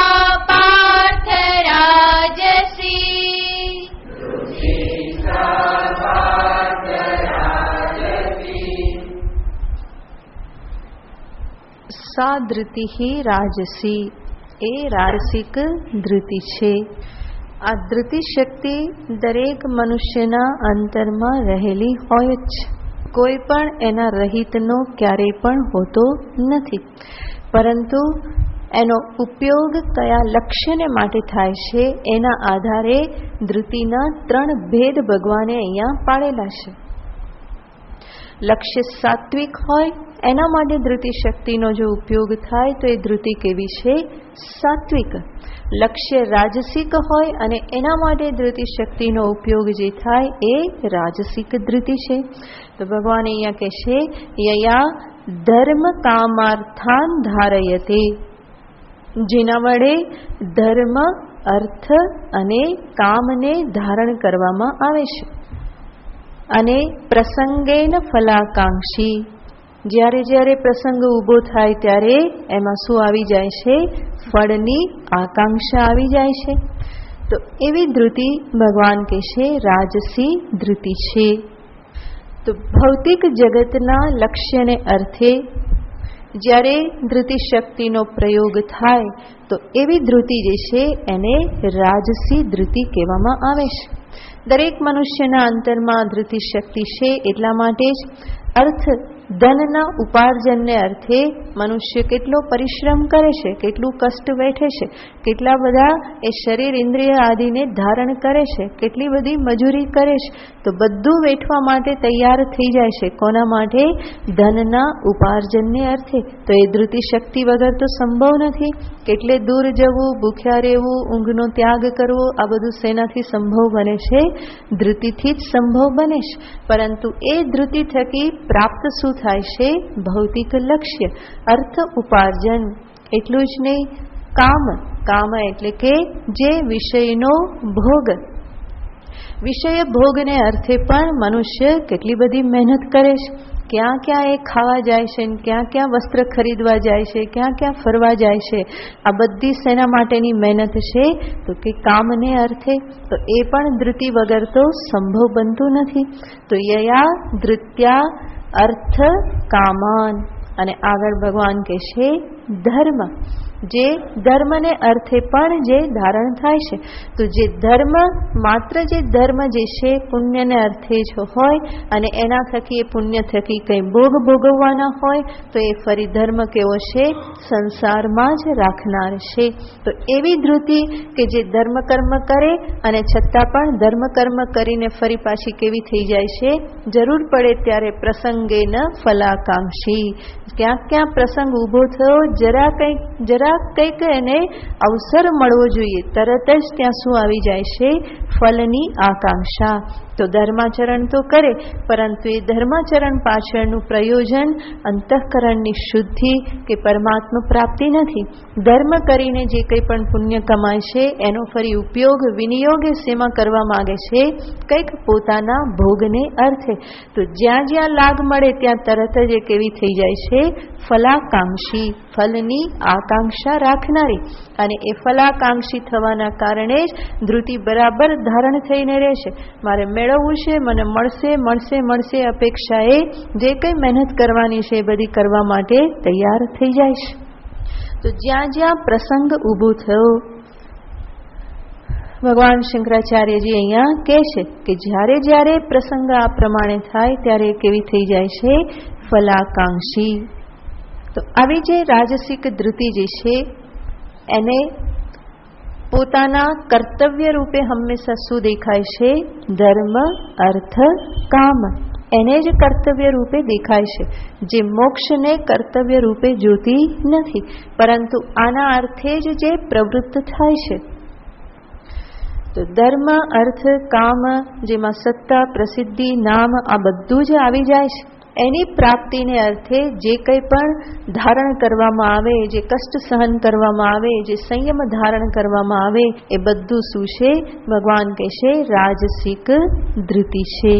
पार्थ राजसी सा धृति ही राजसी, એ રાજસિક ધૃતિ છે. આ ધૃતિ શક્તિ દરેક મનુષ્યના અંતરમાં રહેલી હોય જ છે. કોઈ પણ એના રહિતનો ક્યારેય પણ હોતો નથી, પરંતુ એનો ઉપયોગ કયા લક્ષ્યને માટે થાય છે એના આધારે ધૃતિના 3 ભેદ ભગવાને અહીંયા પાડેલા છે. લક્ષ્ય સાત્વિક હોય એના માટે ધૃતિ શક્તિનો જો ઉપયોગ થાય તો એ ધૃતિ કેવી છે? સાત્વિક. લક્ષ્ય રાજસિક હોય અને એના માટે ધૃતિ શક્તિનો ઉપયોગ જે થાય એ રાજસિક ધૃતિ છે. તો ભગવાન અહીંયા કહેશે યયા ધર્મ કામાર્થાન ધારયતે, જેના વડે ધર્મ, અર્થ અને કામને ધારણ કરવામાં આવે છે. અને પ્રસંગેન ફલાકાંક્ષી, જ્યારે પ્રસંગ ઊભો થાય ત્યારે એમાં શું આવી જાય છે? ફળની આકાંક્ષા આવી જાય છે. તો એવી ધૃતિ ભગવાન કહેશે રાજસી ધૃતિ છે. તો ભૌતિક જગતના લક્ષ્યને અર્થે જ્યારે ધૃતિ શક્તિનો પ્રયોગ થાય તો એવી ધૃતિ જે છે એને રાજસી ધૃતિ કહેવામાં આવે છે. દરેક મનુષ્યના અંતરમાં ધૃતિ શક્તિ છે, એટલા માટે જ અર્થ ધનના ઉપાર્જનને અર્થે મનુષ્ય કેટલો પરિશ્રમ કરે છે, કેટલું કષ્ટ વેઠે છે, કેટલા બધા એ શરીર ઇન્દ્રિય આદિને ધારણ કરે છે, કેટલી બધી મજૂરી કરે છે, તો બધું વેઠવા માટે તૈયાર થઈ જાય છે. કોના માટે? ધનના ઉપાર્જનને અર્થે. તો એ ધૃતિ શક્તિ વગર તો સંભવ નથી. કેટલે દૂર જવું, ભૂખ્યા રહેવું, ઊંઘનો ત્યાગ કરવો, આ બધું શેનાથી સંભવ બને છે? ધૃતિથી જ સંભવ બને છે. પરંતુ એ ધૃતિ થકી પ્રાપ્ત શું થાય છે? ભૌતિક લક્ષ્ય, અર્થ ઉપાર્જન. એટલું જ નહીં, કામ. કામ એટલે કે જે વિષયનો ભોગ. વિષય ભોગને અર્થે પણ મનુષ્ય કેટલી બધી મહેનત કરે છે. ક્યાં ક્યાં એ ખાવા જાય છે, ક્યાં ક્યાં વસ્ત્ર ખરીદવા જાય છે, ક્યાં ક્યાં ફરવા જાય છે. આ બધી શેના માટેની મહેનત છે? તો કે કામને અર્થે. તો એ પણ ધૃતિ વગર તો સંભવ બનતું નથી. તો યયા ધૃત્યા અર્થ કામાન. અને આગળ ભગવાન કહે છે ધર્મ. જે ધર્મને અર્થે પણ જે ધારણ થાય છે. તો જે ધર્મ, માત્ર જે ધર્મ જે છે પુણ્યને અર્થે જ હોય અને એના થકી એ પુણ્ય થકી કંઈ ભોગ ભોગવવાના હોય, તો એ ફરી ધર્મ કેવો છે? સંસારમાં જ રાખનાર છે. તો એવી ધૃતિ કે જે ધર્મ કર્મ કરે અને છતાં પણ ધર્મ કર્મ કરીને ફરી પાછી કેવી થઈ જાય છે? જરૂર પડે ત્યારે પ્રસંગે ન ફલાકાંક્ષી. ક્યાંક ક્યાં પ્રસંગ ઊભો થયો, જરા કંઈક એને અવસર મળવો જોઈએ, તરત જ ત્યાં શું આવી જાય છે? ફલની આકાંક્ષા. તો ધર્માચરણ તો કરે, પરંતુ એ ધર્માચરણ પાછળનું પ્રયોજન અંતઃકરણની શુદ્ધિ કે પરમાત્મા પ્રાપ્તિ નથી. ધર્મ કરીને જે કંઈ પણ પુણ્ય કમાય છે એનો ફરી ઉપયોગ, વિનિયોગ શેમાં કરવા માંગે છે? કંઈક પોતાના ભોગને અર્થે. તો જ્યાં જ્યાં લાભ મળે ત્યાં તરત જ એ કેવી થઈ જાય છે? ફલાકાંક્ષી, ફલની આકાંક્ષા રાખનારી. અને એ ફલાકાંક્ષી થવાના કારણે જ ધૃતિ બરાબર ધારણ થઈને રહે છે. મારે મેળવવું છે, મને મળશે મળશે મળશે અપેક્ષાએ જે કંઈ મહેનત કરવાની છે એ બધી કરવા માટે તૈયાર થઈ જાય છે. તો જ્યાં જ્યાં પ્રસંગ ઊભો થયો, ભગવાન શંકરાચાર્યજી અહીંયા કહે છે કે જ્યારે જ્યારે પ્રસંગ આ પ્રમાણે થાય ત્યારે કેવી થઈ જાય છે? ફલાકાંક્ષી. તો આવી જે રાજસિક ધૃતિ જે છે એને પોતાના કર્તવ્ય રૂપે હંમેશા શું દેખાય છે? ધર્મ, અર્થ, કામ. એને જ કર્તવ્ય રૂપે દેખાય છે. જે મોક્ષને કર્તવ્ય રૂપે જોતી નથી, પરંતુ આના અર્થે જ જે પ્રવૃત્ત થાય છે. તો ધર્મ, અર્થ, કામ, જેમાં સત્તા, પ્રસિદ્ધિ, નામ, આ બધું જ આવી જાય છે. એની પ્રાપ્તિને અર્થે જે કંઈ પણ ધારણ કરવામાં આવે, જે કષ્ટ સહન કરવામાં આવે, જે સંયમ ધારણ કરવામાં આવે, એ બધું શું છે? ભગવાન કહેશે રાજસિક ધૃતિ છે.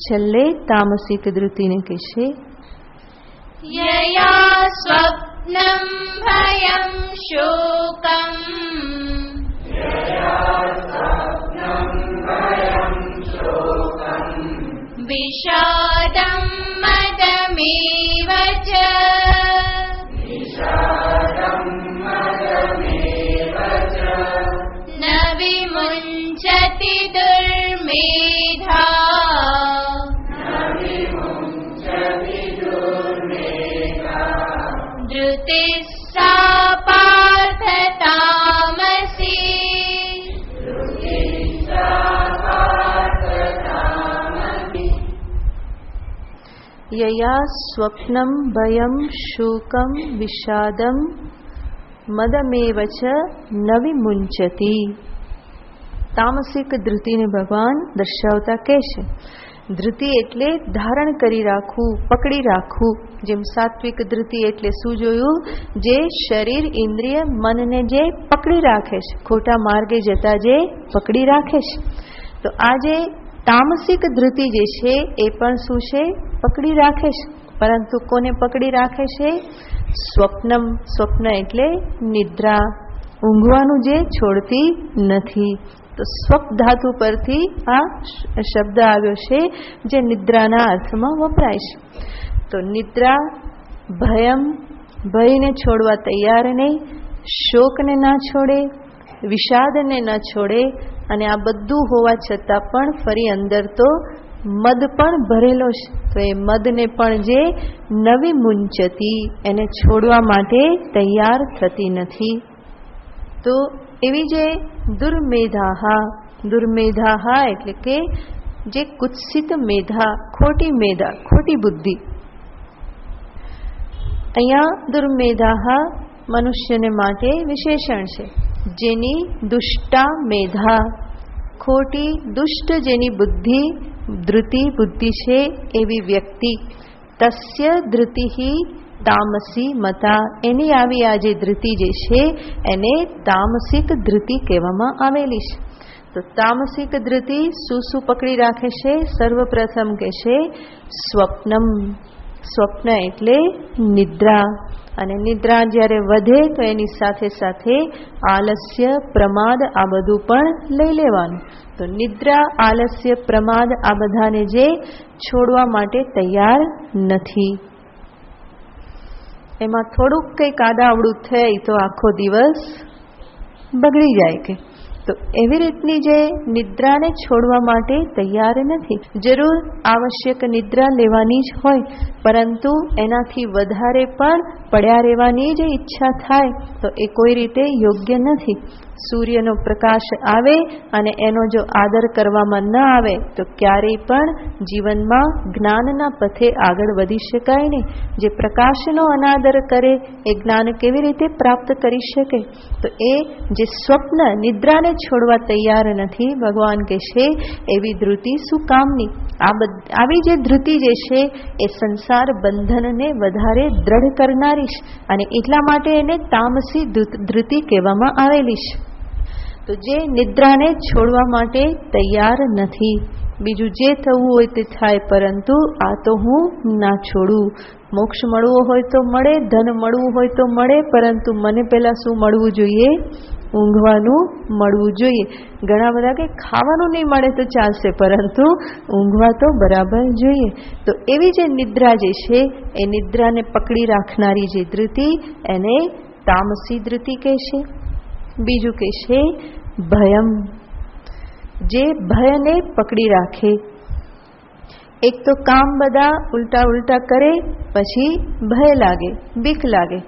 છેલ્લે તામસિક ધૃતિને કહેશે યયા સ્વપ્નમ ભયમ શોકમ વિષાદમ મદમેવ ચ ન વિમુંચતિ દુર્મેધા ધૃતિસ્સા પાર્થ તામસી. યયા સ્વપ્નમ ભયમ શોકમ વિષાદમ મદમેવ ચ ન વિમુંચતિ. તામસિક ધૃતિને ભગવાન દર્શાવતા કહે છે ધૃતિ એટલે ધારણ કરી રાખવું, પકડી રાખવું. જેમ સાત્વિક ધૃતિ એટલે શું જોયું? જે શરીર, ઇન્દ્રિય, મનને જે પકડી રાખે છે, ખોટા માર્ગે જતા જે પકડી રાખે છે. તો આ જે તામસિક ધૃતિ જે છે એ પણ શું છે? પકડી રાખે છે. પરંતુ કોને પકડી રાખે છે? સ્વપ્નમ. સ્વપ્ન એટલે નિદ્રા, ઊંઘવાનું જે છોડતી નથી. તો સ્વપ ધાતુ પરથી આ શબ્દ આવ્યો છે જે નિદ્રાના અર્થમાં વપરાય છે. તો નિદ્રા, ભયમ, ભયને છોડવા તૈયાર નહીં, શોકને ના છોડે, વિષાદને ન છોડે, અને આ બધું હોવા છતાં પણ ફરી અંદર તો મદ પણ ભરેલો છે. તો એ મદને પણ જે નવી મુંચતી એને છોડવા માટે તૈયાર થતી નથી. તો એવી જે દુર્મેધાહા એટલે કે જે કુત્સિત મેધા, ખોટી મેધા, ખોટી બુદ્ધિ. અહીંયા દુર્મેધાહા મનુષ્યને માટે વિશેષણ છે. જેની દુષ્ટા મેધા, ખોટી દુષ્ટ જેની બુદ્ધિ, ધૃતિ બુદ્ધિ છે એવી વ્યક્તિ. તસ્ય ધૃતિ તામસી મતા, એની આવી આ જે ધૃતિ જે છે એને તામસિક ધૃતિ કહેવામાં આવેલી છે. તો તામસિક ધૃતિ શું પકડી રાખે છે? સર્વપ્રથમ કે છે સ્વપ્નમ. સ્વપ્ન એટલે નિદ્રા, અને નિદ્રા જ્યારે વધે તો એની સાથે સાથે આલસ્ય, પ્રમાદ આ બધું પણ લઈ લેવાનું. તો નિદ્રા, આલસ્ય, પ્રમાદ આ બધાને જે છોડવા માટે તૈયાર નથી. એમાં થોડુંક કંઈક આડાઅવળું થાય તો આખો દિવસ બગડી જાય કે. તો એવી રીતની જે નિદ્રાને છોડવા માટે તૈયાર નથી. જરૂર આવશ્યક નિદ્રા લેવાની જ હોય, પરંતુ એનાથી વધારે પણ પડ્યા રહેવાની જે ઈચ્છા થાય તો એ કોઈ રીતે યોગ્ય નથી. સૂર્યનો પ્રકાશ આવે અને એનો જો આદર કરવામાં ન આવે તો ક્યારેય પણ જીવનમાં જ્ઞાનના પથે આગળ વધી શકાય નહીં. જે પ્રકાશનો અનાદર કરે એ જ્ઞાન કેવી રીતે પ્રાપ્ત કરી શકે? તો એ જે સ્વપ્ન, નિદ્રાને છોડવા તૈયાર નથી, ભગવાન કહેશે એવી ધૃતિ શું કામની? આવી જે ધૃતિ જે છે એ સંસાર બંધનને વધારે દ્રઢ કરનારી છે, અને એટલા માટે એને તામસી ધૃતિ કહેવામાં આવેલી છે. તો જે નિદ્રાને છોડવા માટે તૈયાર નથી. બીજું જે થવું હોય તે થાય, પરંતુ આ તો હું ના છોડું. મોક્ષ મળવો હોય તો મળે, ધન મળવું હોય તો મળે, પરંતુ મને પહેલા શું મળવું જોઈએ? ઊંઘવાનું મળવું જોઈએ. ઘણા બધા કે ખાવાનું નહીં મળે તો ચાલશે, પરંતુ ઊંઘવા તો બરાબર જોઈએ. તો એવી જે નિદ્રા જે છે એ નિદ્રાને પકડી રાખનારી જે ધૃતિ એને તામસી ધૃતિ કહેશે. બીજું કહેશે ભયમ, જે ભયને પકડી રાખે. એક તો કામ બધા ઉલટા કરે, પછી ભય લાગે, બીક લાગે.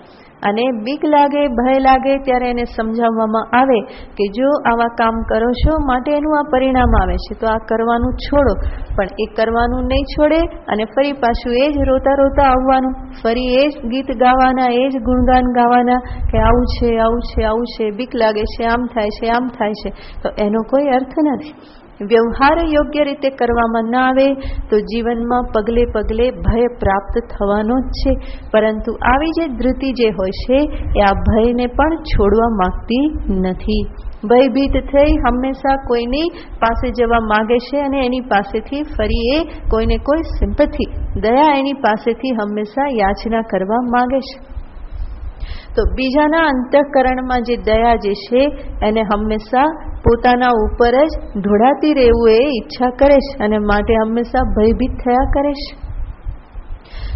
અને બીક લાગે, ભય લાગે ત્યારે એને સમજાવવામાં આવે કે જો આવા કામ કરો છો માટે એનું આ પરિણામ આવે છે, તો આ કરવાનું છોડો. પણ એ કરવાનું નહીં છોડે અને ફરી પાછું એ જ રોતા રોતા આવવાનું, ફરી એ જ ગીત ગાવાના, એ જ ગુણગાન ગાવાના કે આવું છે, આવું છે, આવું છે, બીક લાગે છે, આમ થાય છે, આમ થાય છે. તો એનો કોઈ અર્થ નથી. વ્યવહાર યોગ્ય રીતે કરવામાં ના આવે તો જીવનમાં પગલે પગલે ભય પ્રાપ્ત થવાનો જ છે. પરંતુ આવી જે ધૃતિ જે હોય છે એ આ ભયને પણ છોડવા માંગતી નથી. ભયભીત થઈ હંમેશા કોઈની પાસે જવા માંગે છે અને એની પાસેથી ફરી એ કોઈને કોઈ સિમ્પથી, દયા એની પાસેથી હંમેશા યાચના કરવા માંગે છે. તો બીજાના અંતઃકરણમાં જે દયા જે છે એને હંમેશા પોતાના ઉપર જ ઢોળાતી રહેવું એ ઈચ્છા કરે છે, અને માટે હંમેશા ભયભીત થયા કરે છે.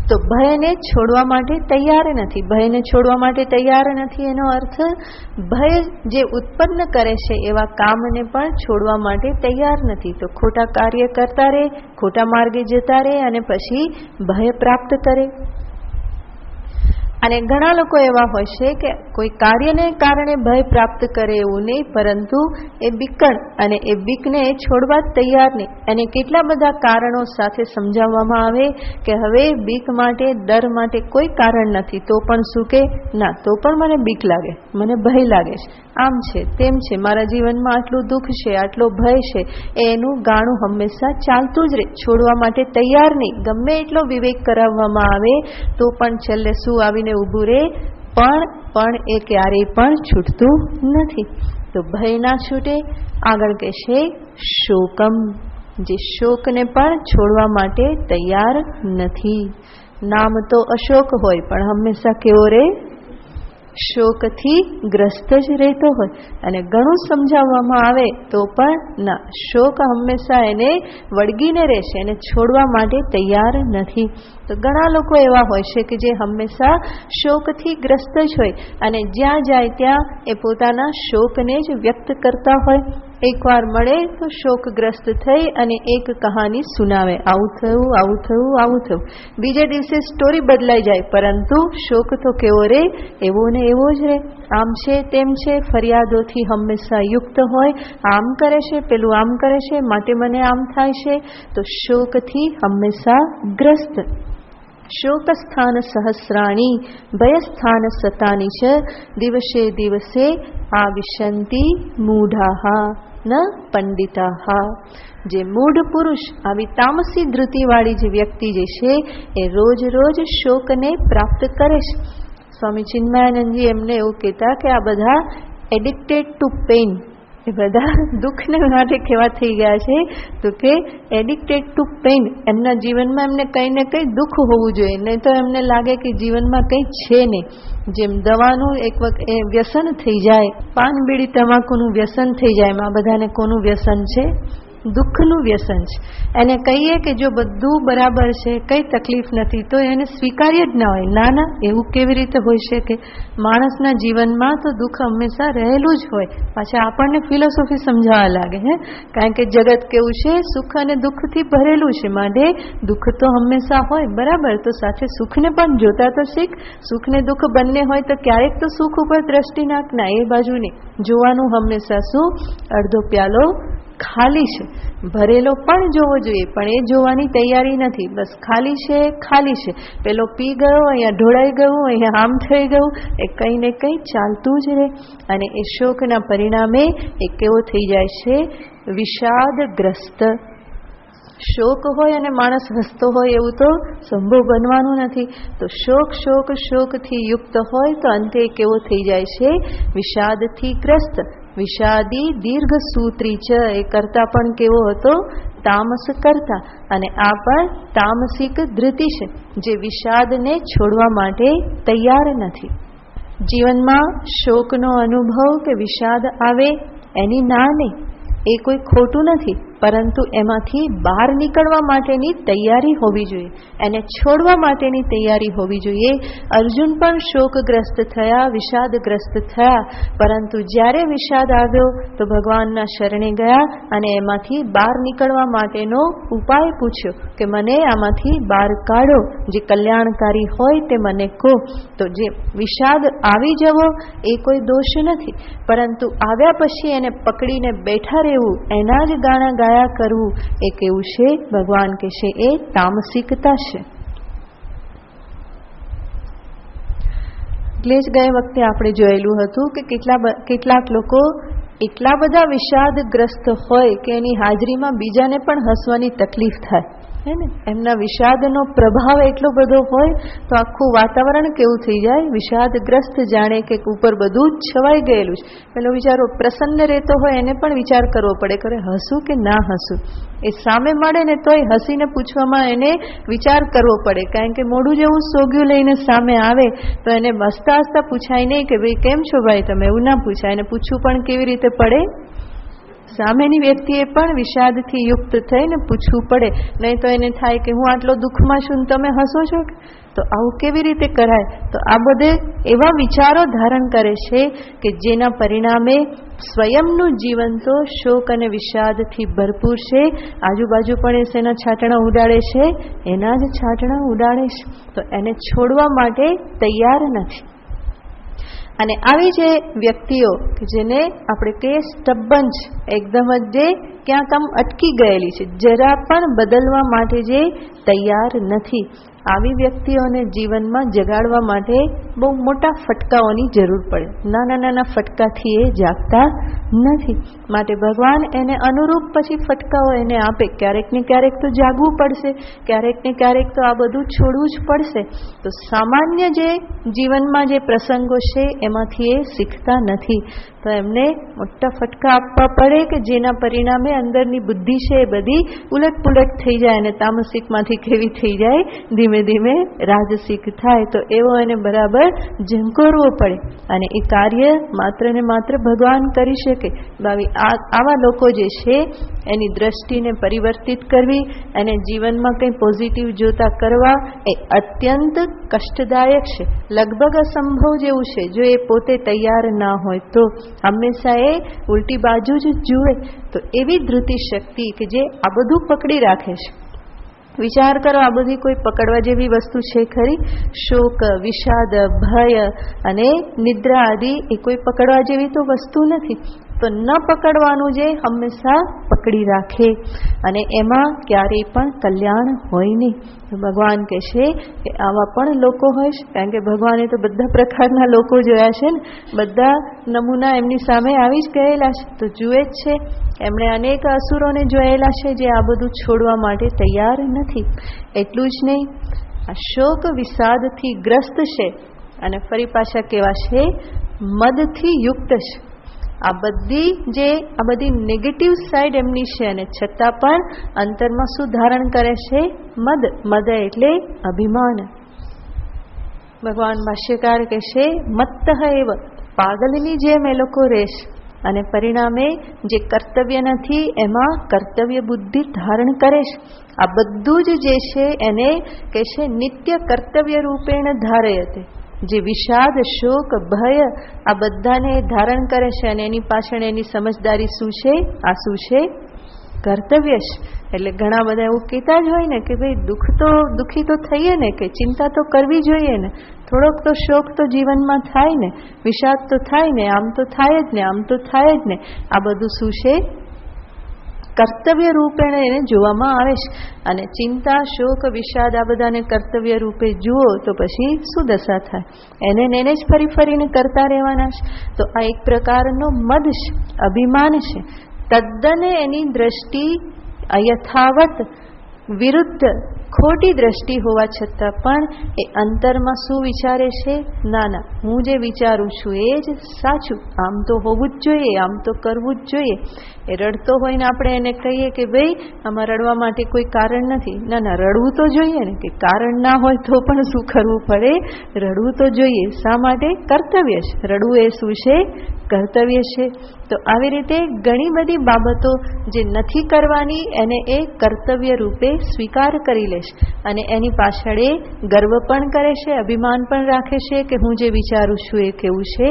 તો ભયને છોડવા માટે તૈયાર નથી. ભયને છોડવા માટે તૈયાર નથી એનો અર્થ ભય જે ઉત્પન્ન કરે છે એવા કામને પણ છોડવા માટે તૈયાર નથી. તો ખોટા કાર્ય કરતા રહે, ખોટા માર્ગે જતા રહે અને પછી ભય પ્રાપ્ત કરે. અને ઘણા લોકો એવા હોય છે કે કોઈ કાર્યને કારણે ભય પ્રાપ્ત કરે એવું નહીં, પરંતુ એ બીકણ અને એ બીકને છોડવા જ તૈયાર નહીં. અને કેટલા બધા કારણો સાથે સમજાવવામાં આવે કે હવે બીક માટે, ડર માટે કોઈ કારણ નથી, તો પણ શું કે ના, તો પણ મને બીક લાગે, મને ભય લાગે છે, આમ છે, તેમ છે, મારા જીવનમાં આટલું દુઃખ છે, આટલો ભય છે, એનું ગાણું હંમેશા ચાલતું જ રહે, છોડવા માટે તૈયાર નહીં. ગમે એટલો વિવેક કરાવવામાં આવે તો પણ છેલ્લે શું આવીને ઊભું રહે? પણ એ ક્યારેય પણ છૂટતું નથી. તો ભય ના છૂટે. આગળ કહેશે શોકમ, જે શોકને પણ છોડવા માટે તૈયાર નથી. નામ તો અશોક હોય પણ હંમેશા કેવો રહે? શોકથી ગ્રસ્ત જ રહેતો હોય. અને ઘણું સમજાવવામાં આવે તો પણ ના, શોક હંમેશા એને વળગીને રહેશે, એને છોડવા માટે તૈયાર નથી. તો ઘણા લોકો એવા હોય છે કે જે હંમેશા શોકથી ગ્રસ્ત જ હોય અને જ્યાં જાય ત્યાં એ પોતાના શોકને જ વ્યક્ત કરતા હોય. એકવાર મળે તો શોકગ્રસ્ત થઈ અને એક કહાની સુનાવે, આવું થયું, આવું થયું, આવું થયું. બીજે દિવસે સ્ટોરી બદલાઈ જાય, પરંતુ શોક તો કેવો રે, એવો ને એવો જ રે. આમ છે તેમ છે, ફરિયાદોથી હંમેશા યુક્ત હોય, આમ કરે છે, પેલું આમ કરે છે, માટે મને આમ થાય છે. તો શોકથી હંમેશા ગ્રસ્ત. શોકસ્થાન સહસ્રાણી ભયસ્થાન શતાની ચ દિવસે દિવસે આવિશંતિ મૂઢાહા ન પંડિતાહા. જે મૂઢ પુરુષ, આવી તામસી ધૃતિવાળી જે વ્યક્તિ જે છે એ રોજ રોજ શોકને પ્રાપ્ત કરે છે. સ્વામી ચિન્મયાનંદજી એમને એવું કહેતા કે આ બધા એડિક્ટેડ ટુ પેઇન, એ બધા દુઃખને માટે કેવા થઈ ગયા છે, તો કે એડિક્ટેડ ટુ પેઇન. એમના જીવનમાં એમને કંઈ ને કંઈ દુઃખ હોવું જોઈએ, નહીં તો એમને લાગે કે જીવનમાં કંઈ છે નહીં. જેમ દવાનું એક વખત એ વ્યસન થઈ જાય, પાન બીડી તમાકુનું વ્યસન થઈ જાય, એમાં બધાને કોનું વ્યસન છે? દુઃખનું વ્યસન છે. એને કહીએ કે જો બધું બરાબર છે, કંઈ તકલીફ નથી, તો એને સ્વીકાર્ય જ ના હોય. ના ના, એવું કેવી રીતે હોઈ શકે? માણસના જીવનમાં તો દુઃખ હંમેશા રહેલું જ હોય. પાછા આપણને ફિલોસોફી સમજાવવા લાગે હે, કારણ કે જગત કેવું છે, સુખ અને દુઃખથી ભરેલું છે, માટે દુઃખ તો હંમેશા હોય. બરાબર, તો સાથે સુખને પણ જોતા તો શીખ. સુખ ને દુઃખ બંને હોય તો ક્યારેક તો સુખ ઉપર દ્રષ્ટિ નાખ ના, એ બાજુ નહીં જોવાનું. હંમેશા શું? અડધો પ્યાલો ખાલી છે, ભરેલો પણ જોવો જોઈએ, પણ એ જોવાની તૈયારી નથી. બસ ખાલી છે, ખાલી છે, પેલો પી ગયો, અહીંયા ઢોળાઈ ગયું, અહીંયા આમ થઈ ગયું, એ કંઈ ને કંઈ ચાલતું જ રહે. અને એ શોકના પરિણામે એ કેવો થઈ જાય છે? વિષાદગ્રસ્ત. શોક હોય અને માણસ હસતો હોય એવું તો સંભવ બનવાનું નથી. તો શોક શોક શોકથી યુક્ત હોય તો અંતે કેવો થઈ જાય છે? વિષાદથી ગ્રસ્ત. વિષાદી દીર્ઘ સૂત્રી ચ, એ કરતા પણ કેવો હતો? તામસ કરતા. અને આ પણ તામસિક ધૃતિ છે, જે વિષાદને છોડવા માટે તૈયાર નથી. જીવનમાં શોકનો અનુભવ કે વિષાદ આવે એની ના નહીં, એ કોઈ ખોટું નથી, પરંતુ એમાંથી બહાર નીકળવા માટેની તૈયારી હોવી જોઈએ, એને છોડવા માટેની તૈયારી હોવી જોઈએ. અર્જુન પણ શોકગ્રસ્ત થયા, વિષાદગ્રસ્ત થયા, પરંતુ જ્યારે વિષાદ આવ્યો તો ભગવાનના શરણે ગયા અને એમાંથી બહાર નીકળવા માટેનો ઉપાય પૂછ્યો કે મને આમાંથી બહાર કાઢો, જે કલ્યાણકારી હોય તે મને કહો. તો જે વિષાદ આવી જવો એ કોઈ દોષ નથી, પરંતુ આવ્યા પછી એને પકડીને બેઠા રહેવું, એના જ ગાણા ગાયા કરવું, એ કેવું છે? ભગવાન કહે છે એ તામસિકતા છે. એટલે જ ગયે વખતે આપણે જોયેલું હતું કે કેટલાક લોકો એટલા બધા વિષાદગ્રસ્ત હોય કે એની હાજરીમાં બીજાને પણ હસવાની તકલીફ થાય, હે ને? એમના વિષાદનો પ્રભાવ એટલો બધો હોય તો આખું વાતાવરણ કેવું થઈ જાય? વિષાદગ્રસ્ત, જાણે કે ઉપર બધું જ છવાઈ ગયેલું છે. પેલો બિચારો પ્રસન્ન રહેતો હોય એને પણ વિચાર કરવો પડે કે હસું કે ના હસું. એ સામે મળે ને તોય હસીને પૂછવામાં એને વિચાર કરવો પડે, કારણ કે મોઢું જેવું સોગ્યું લઈને સામે આવે તો એને હસતા હસતા પૂછાય નહીં કે ભાઈ કેમ છો ભાઈ તમે, એવું ના પૂછાય. એને પૂછવું પણ કેવી રીતે પડે? સામેની વ્યક્તિએ પણ વિષાદથી યુક્ત થઈને પૂછવું પડે, નહીં તો એને થાય કે હું આટલો દુઃખમાં છું ને તમે હસો છો. તો આવું કેવી રીતે કરાય? તો આ બધે એવા વિચારો ધારણ કરે છે કે જેના પરિણામે સ્વયંનું જીવન તો શોક અને વિષાદથી ભરપૂર છે. આજુબાજુ પણ એ શેના છાંટણા ઉડાડે છે? એના જ છાંટણા ઉડાડે છે. તો એને છોડવા માટે તૈયાર નથી. અને આવી જે વ્યક્તિઓ કે જેને આપણે કહીએ સ્ટબન છે, એકદમ જ જે ક્યાંક આમ અટકી ગયેલી છે, જરા પણ બદલવા માટે જે તૈયાર નથી, આવી વ્યક્તિઓને જીવનમાં જગાડવા માટે બહુ મોટા ફટકાઓની જરૂર પડે. નાના નાના ફટકાથી એ જાગતા નથી, માટે ભગવાન એને અનુરૂપ પછી ફટકાઓ એને આપે. ક્યારેક ને ક્યારેક તો જાગવું પડશે, ક્યારેક ને ક્યારેક તો આ બધું છોડવું જ પડશે. તો સામાન્ય જે જીવનમાં જે પ્રસંગો છે એમાંથી એ શીખતા નથી, તો એમને મોટા ફટકા આપવા પડે કે જેના પરિણામે અંદરની બુદ્ધિ છે એ બધી ઉલટપુલટ થઈ જાય અને તામસિકમાંથી કેવી થઈ જાય, ધીમે ધીમે રાજસિક થાય. તો એવો એને બરાબર ઝંકોરવો પડે અને એ કાર્ય માત્ર ને માત્ર ભગવાન કરી શકે. આવા લોકો જે છે એની દ્રષ્ટિને પરિવર્તિત કરવી અને જીવનમાં કંઈ પોઝિટિવ જોતા કરવા એ અત્યંત કષ્ટદાયક છે, લગભગ અસંભવ જેવું છે. જો એ પોતે તૈયાર ના હોય તો હંમેશા એ ઉલટી બાજુ જ જુએ. તો એવી ધૃતિ શક્તિ કે જે આ બધું પકડી રાખે છે. વિચાર કરો, આ બધી કોઈ પકડવા જેવી વસ્તુ છે ખરી? શોક, વિષાદ, ભય અને નિદ્રા આદિ એ કોઈ પકડવા જેવી તો વસ્તુ નથી. તો ન પકડવાનું જે હંમેશા પકડી રાખે અને એમાં ક્યારેય પણ કલ્યાણ હોય નહીં. ભગવાન કહે છે કે આવા પણ લોકો હોય છે, કારણ કે ભગવાને તો બધા પ્રકારના લોકો જોયા છે ને, બધા નમૂના એમની સામે આવી જ ગયેલા છે. તો જુએ જ છે, એમણે અનેક અસુરોને જોયેલા છે જે આ બધું છોડવા માટે તૈયાર નથી. એટલું જ નહીં, આ શોક વિષાદથી ગ્રસ્ત છે અને ફરી પાછા કેવા છે? મદથી યુક્ત છે. આ બધી નેગેટિવ સાઈડ એમની છે અને છતાં પણ અંતરમાં શું ધારણ કરે છે? મદ. મદ એટલે અભિમાન. ભગવાન ભાષ્યકાર કહે છે મત્તઃ એવ, પાગલની જેમ એ લોકો રહેશે અને પરિણામે જે કર્તવ્ય નથી એમાં કર્તવ્ય બુદ્ધિ ધારણ કરે છે. આ બધું જ જે છે એને કહે છે નિત્ય કર્તવ્ય રૂપેણ ધારયતે. જે વિષાદ, શોક, ભય આ બધાને ધારણ કરે છે અને એની પાછળ એની સમજદારી શું છે? આ શું છે? કર્તવ્ય છે. એટલે ઘણા બધા એવું કહેતા જ હોય ને કે ભાઈ દુઃખી તો થઈએ ને, કે ચિંતા તો કરવી જોઈએ ને, થોડોક તો શોક તો જીવનમાં થાય ને, વિષાદ તો થાય ને, આમ તો થાય જ ને, આમ તો થાય જ ને. આ બધું શું છે? કર્તવ્ય રૂપે એને જોવામાં આવે છે. અને ચિંતા, શોક, વિષાદ આ બધાને કર્તવ્ય રૂપે જુઓ તો પછી શું દશા થાય? એને જ ફરીને કરતા રહેવાના છે. તો આ એક પ્રકારનો મદ છે, અભિમાન છે. તદ્દન એની દ્રષ્ટિ અયથાવત, વિરુદ્ધ, ખોટી દ્રષ્ટિ હોવા છતાં પણ એ અંતરમાં શું વિચારે છે? ના, હું જે વિચારું છું એ જ સાચું, આમ તો હોવું જ જોઈએ, આમ તો કરવું જ જોઈએ. એ રડતો હોય ને આપણે એને કહીએ કે ભાઈ આમાં રડવા માટે કોઈ કારણ નથી. ના, રડવું તો જોઈએ ને, કે કારણ ના હોય તો પણ શું કરવું પડે? રડવું તો જોઈએ. શા માટે? કર્તવ્ય છે. રડવું એ શું છે? કર્તવ્ય છે. તો આવી રીતે ઘણી બધી બાબતો જે નથી કરવાની એને એ કર્તવ્ય રૂપે સ્વીકાર કરી લે છે અને એની પાછળ એ ગર્વ પણ કરે છે, અભિમાન પણ રાખે છે કે હું જે વિચારું છું એ કેવું છે?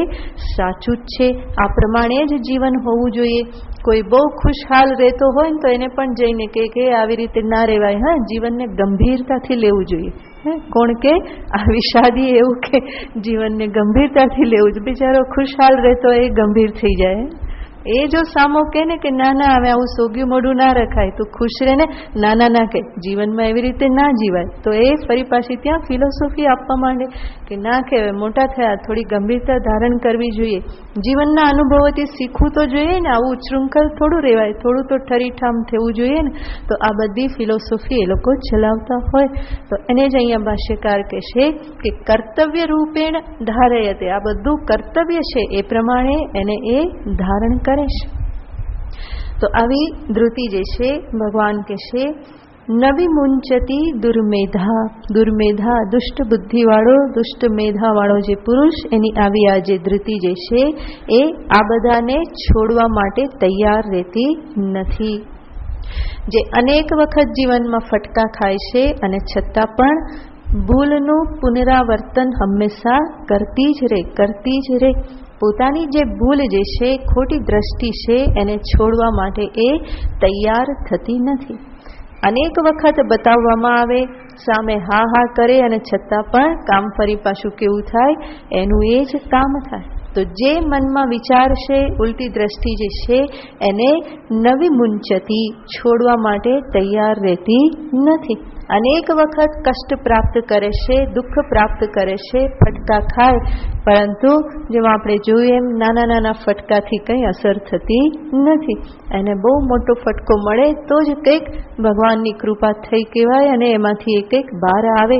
સાચું જ છે. આ પ્રમાણે જ જીવન હોવું જોઈએ. કોઈ બહુ ખુશહાલ રહેતો હોય ને તો એને પણ જઈને કે આવી રીતે ના રહેવાય, હા, જીવનને ગંભીરતાથી લેવું જોઈએ. કોણ કે? આ વિષાદી એવું કે જીવનને ગંભીરતાથી લેવું જોઈએ. બિચારો ખુશહાલ રહેતો એ ગંભીર થઈ જાય. એ જો સામો કે ને કે ના હવે આવું સોગ્યું મોઢું ના રખાય, તું ખુશ રહે ને, ના કે જીવનમાં એવી રીતે ના જીવાય, તો એ ફરી પાછી ત્યાં ફિલોસોફી આપવા માંડે કે ના, કે મોટા થયા થોડી ગંભીરતા ધારણ કરવી જોઈએ, જીવનના અનુભવોથી શીખવું તો જોઈએ ને, આવું ઉચ્છૃંખલ થોડું રહેવાય, થોડું તો ઠરીઠામ થવું જોઈએ ને. તો આ બધી ફિલોસોફી એ લોકો ચલાવતા હોય. તો એને જ અહીંયા ભાષ્યકાર કહેશે કે કર્તવ્ય રૂપેણ ધારયતે. આ બધું કર્તવ્ય છે એ પ્રમાણે એને એ ધારણ કરે છે. તો આવી ધૃતિ જે છે ભગવાન કહેશે નવી મુંચતી દુર્મેધા, દુષ્ટ બુદ્ધિવાળો, દુષ્ટ મેધાવાળો જે પુરુષ, એની આવી આ જે ધૃતિ જે છે એ આ બધાને છોડવા માટે તૈયાર રહેતી નથી. જે અનેક વખત જીવનમાં ફટકા ખાય છે અને છતાં પણ ભૂલનું પુનરાવર્તન હંમેશા કરતી જ રહે. પોતાની જે ભૂલ જે છે, ખોટી દ્રષ્ટિ છે, એને છોડવા માટે એ તૈયાર થતી નથી. અનેક વખત બતાવવામાં આવે, સામે હા કરે અને છતાં પણ કામ ફરી પાછું કેવું થાય? એનું એ જ કામ થાય. તો જે મનમાં વિચાર છે, ઉલટી દ્રષ્ટિ જે છે, એને નવી મુંચતી, છોડવા માટે તૈયાર રહેતી નથી. અનેક વખત કષ્ટ પ્રાપ્ત કરે છે, દુઃખ પ્રાપ્ત કરે છે, ફટકા ખાય, પરંતુ જેમ આપણે જોયું એમ નાના ફટકાથી કંઈ અસર થતી નથી. એને બહુ મોટો ફટકો મળે તો જ કંઈક ભગવાનની કૃપા થઈ કહેવાય અને એમાંથી એ કંઈક બહાર આવે.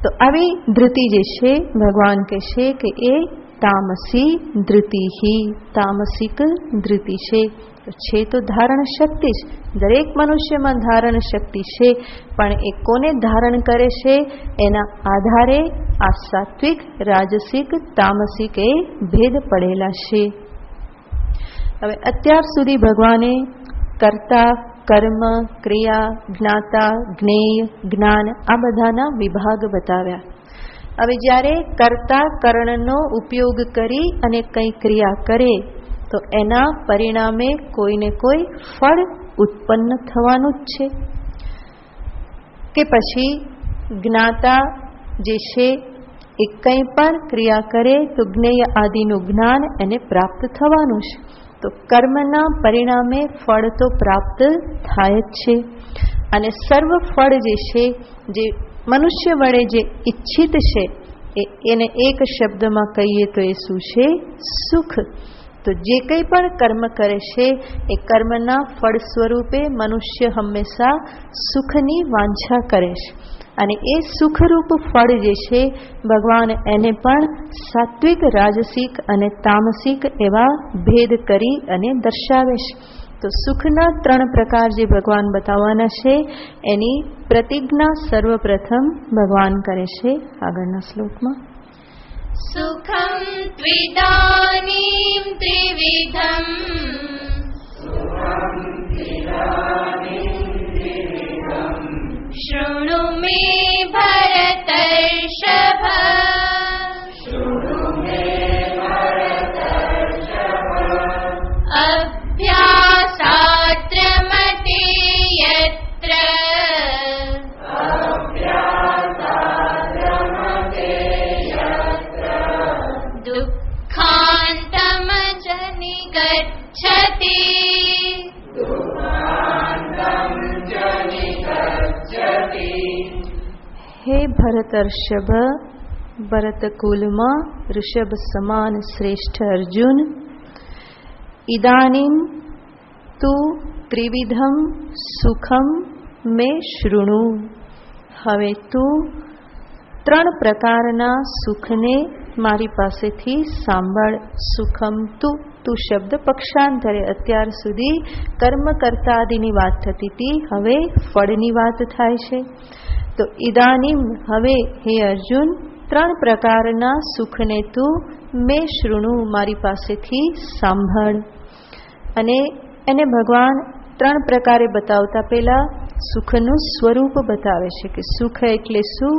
તો આવી ધૃતિ જે છે ભગવાન કહેશે કે એ તામસી ધૃતિ, તામસિક ધૃતિ છે. તો છે તો ધારણ શક્તિ જ, દરેક મનુષ્યમાં ધારણ શક્તિ છે, પણ એ કોને ધારણ કરે છે એના આધારે આ સાત્વિક, રાજસિક, તામસિક એ ભેદ પડેલા છે. હવે અત્યાર સુધી ભગવાને કર્તા, કર્મ, ક્રિયા, જ્ઞાતા, જ્ઞેય, જ્ઞાન આ બધાના વિભાગ બતાવ્યા. હવે જ્યારે કર્તા કર્ણનો ઉપયોગ કરી અને કંઈ ક્રિયા કરે તો એના પરિણામે કોઈને કોઈ ફળ ઉત્પન્ન થવાનું જ છે. કે પછી જ્ઞાતા જે છે એ કંઈ પણ ક્રિયા કરે તો જ્ઞેય આદિનું જ્ઞાન એને પ્રાપ્ત થવાનું છે. તો કર્મના પરિણામે ફળ તો પ્રાપ્ત થાય જ છે. અને સર્વ ફળ જે છે, જે મનુષ્ય વડે જે ઈચ્છિત છે, એને એક શબ્દમાં કહીએ તો એ શું છે? સુખ. તો જે કંઈ પણ કર્મ કરે છે એ કર્મના ફળ સ્વરૂપે મનુષ્ય હંમેશા સુખની વાંછા કરે છે. અને એ સુખરૂપ ફળ જે છે ભગવાન એને પણ સાત્વિક, રાજસિક અને તામસિક એવા ભેદ કરી અને દર્શાવે છે. તો સુખના 3 પ્રકાર જે ભગવાન બતાવવાના છે એની પ્રતિજ્ઞા સર્વપ્રથમ ભગવાન કરે છે આગળના શ્લોકમાં. સુખમ ત્વિદાનીમ ત્રિવિધમ શૃણુ મે ભરતર્ષભ અભ્યાસાત્રમતે યત્ર દુઃખાંતમ ચ નિગચ્છતિ. હે ભરતર્ષભ, ભરતકુલમાં ઋષભ સમાન શ્રેષ્ઠ અર્જુન, ઇદાનીમ તું ત્રિવિધમ સુખમ મે શૃણુ. હવે તું 3 પ્રકારના સુખને મારી પાસેથી સાંભળ. સુખમ તું શબ્દ પક્ષાંતરે, અત્યાર સુધી કર્મ કર્તાદિની વાત થતી હતી, હવે ફળની વાત થાય છે. તો ઇદાનીમ હવે હે અર્જુન 3 પ્રકારના સુખને તું મે શૃણુ મારી પાસેથી સાંભળ. અને એને ભગવાન 3 પ્રકારે બતાવતા પહેલા સુખનું સ્વરૂપ બતાવે છે કે સુખ એટલે શું?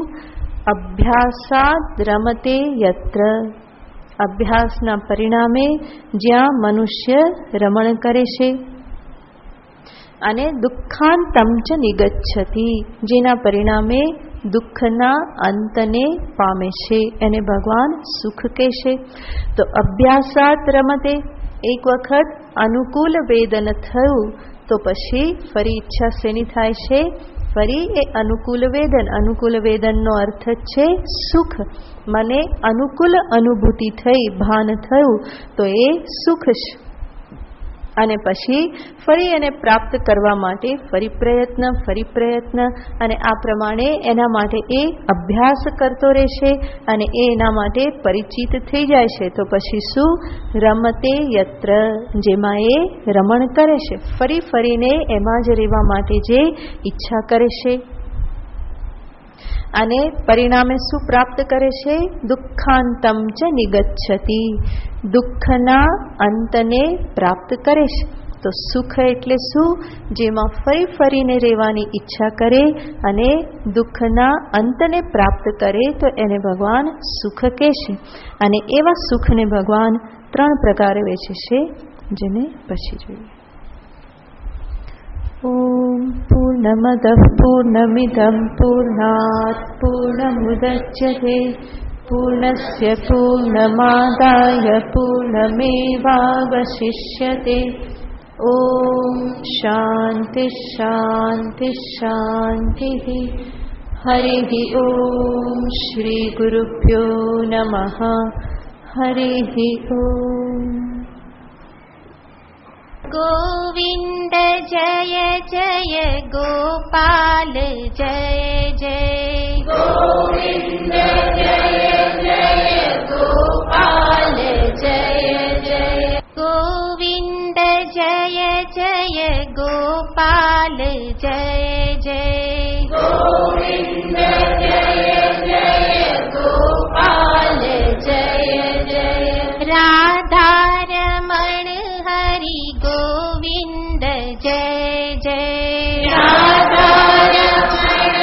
અભ્યાસાદ રમતે યત્ર, અભ્યાસના પરિણામે જ્યાં મનુષ્ય રમણ કરે છે. અને દુઃખાંતમ ચ નિગચ્છતિ, જેના પરિણામે દુઃખના અંતને પામે છે, એને ભગવાન સુખ કહેશે. તો અભ્યાસાત રમતે, એક વખત અનુકૂળ વેદન થયું તો પછી ફરી ઈચ્છા શેની થાય છે? ફરી એ અનુકૂળ વેદનનો અર્થ છે સુખ. મને અનુકૂળ અનુભૂતિ થઈ, ભાન થયું તો એ સુખ છે. અને પછી ફરી એને પ્રાપ્ત કરવા માટે ફરી પ્રયત્ન અને આ પ્રમાણે એના માટે એ અભ્યાસ કરતો રહેશે અને એ એના માટે પરિચિત થઈ જાય છે. તો પછી શું? રમતે યત્ર, જેમાં એ રમણ કરે છે, ફરીને એમાં જ રહેવા માટે જે ઈચ્છા કરે છે. અને પરિણામે શું પ્રાપ્ત કરે છે? દુઃખાંતમ ચ નિગચ્છતિ, દુઃખના અંતને પ્રાપ્ત કરે છે. તો સુખ એટલે શું? જેમાં ફરીને રહેવાની ઈચ્છા કરે અને દુઃખના અંતને પ્રાપ્ત કરે તો એને ભગવાન સુખ કહે છે. અને એવા સુખને ભગવાન 3 પ્રકારે વેચે છે, જેને પછી જોઈએ. ઓમ પૂર્ણમદ પૂર્ણમિદં પૂર્ણાત પૂર્ણમુદચ્યતે પૂર્ણસ્ય પૂર્ણમાદાય પૂર્ણમેવાવશિષ્યતે. ઓમ શાંતિ શાંતિ શાંતિ. હરિ ઓમ શ્રી ગુરુભ્યો નમઃ. હરિ ઓમ. ગોવિંદ જય જય ગોપાલ જય જય. ગોવિંદ જય જય ગોપાલ જય જય. ગોવિંદ જય गोपाल जय जय गोविंद जय जय गोपाल जय जय राधा रमण हरि गोविंद जय जय राधा रमण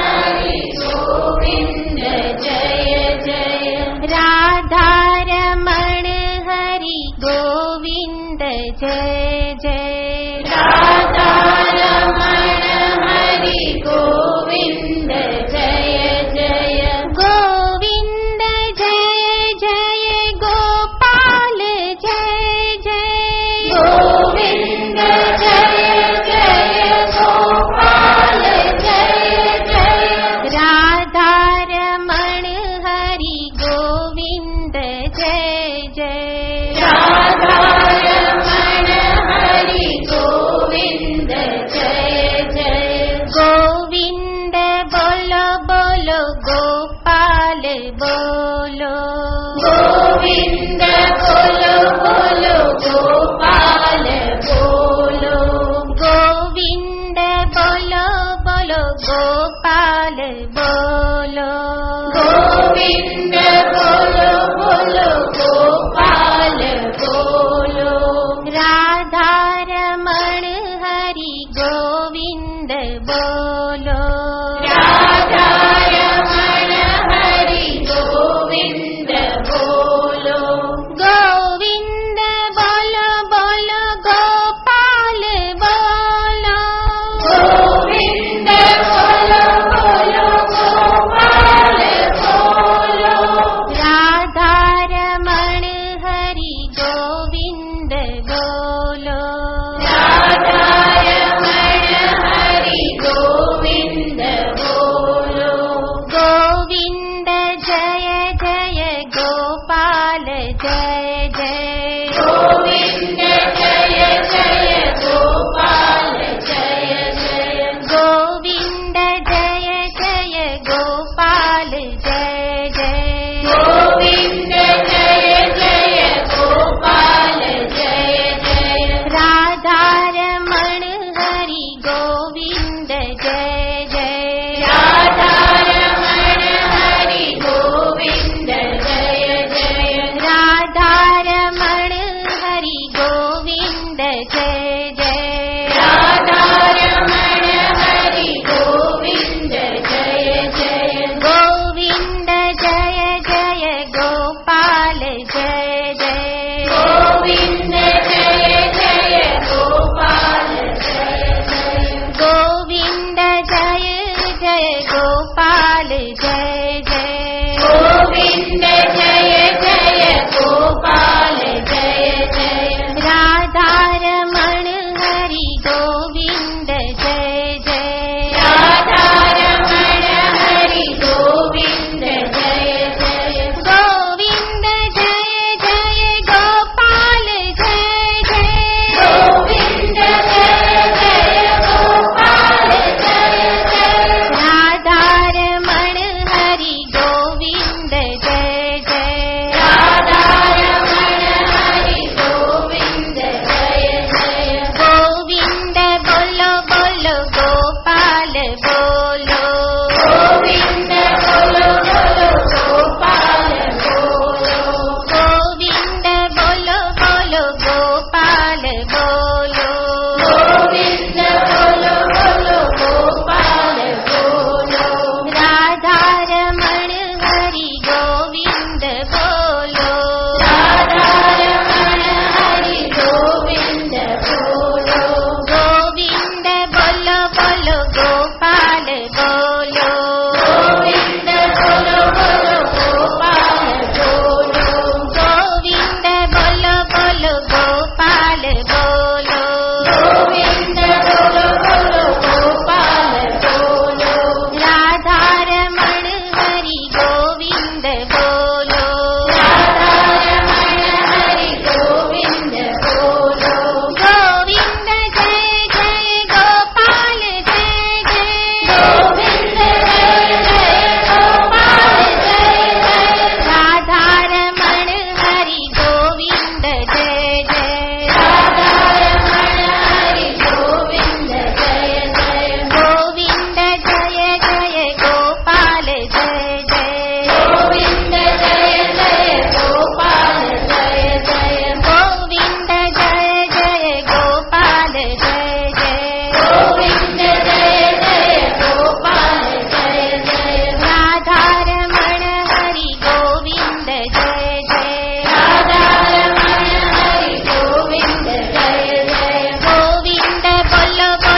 हरि गोविंद जय जय राधा रमण हरि गोविंद जय जय राधा रमण हरि गोविंद जय जय गोविंद जय जय गोपाल जय जय गोविंद जय जय गोपाल जय जय राधा रमण हरि गोविंद जय जय राधा रमण हरि गोविंद जय जय गोविंद बोलो बोलो गोपाल बोलो गोविंद बोलो बोलो गोपाल बोलो गोविंद बोलो बोलो गोपाल बोलो गोविंद बोलो बोलो गोपाल बोलो राधा रमण हरि गोविंद बोलो राधा रमण हरि गोविंद बोलो गोविंद बोलो बोलो गोपाल बोलो गोविंद बोलो बोलो गोपाल बोलो राधा रमण हरि गोविंद बोलो राधा रमण हरि गोविंद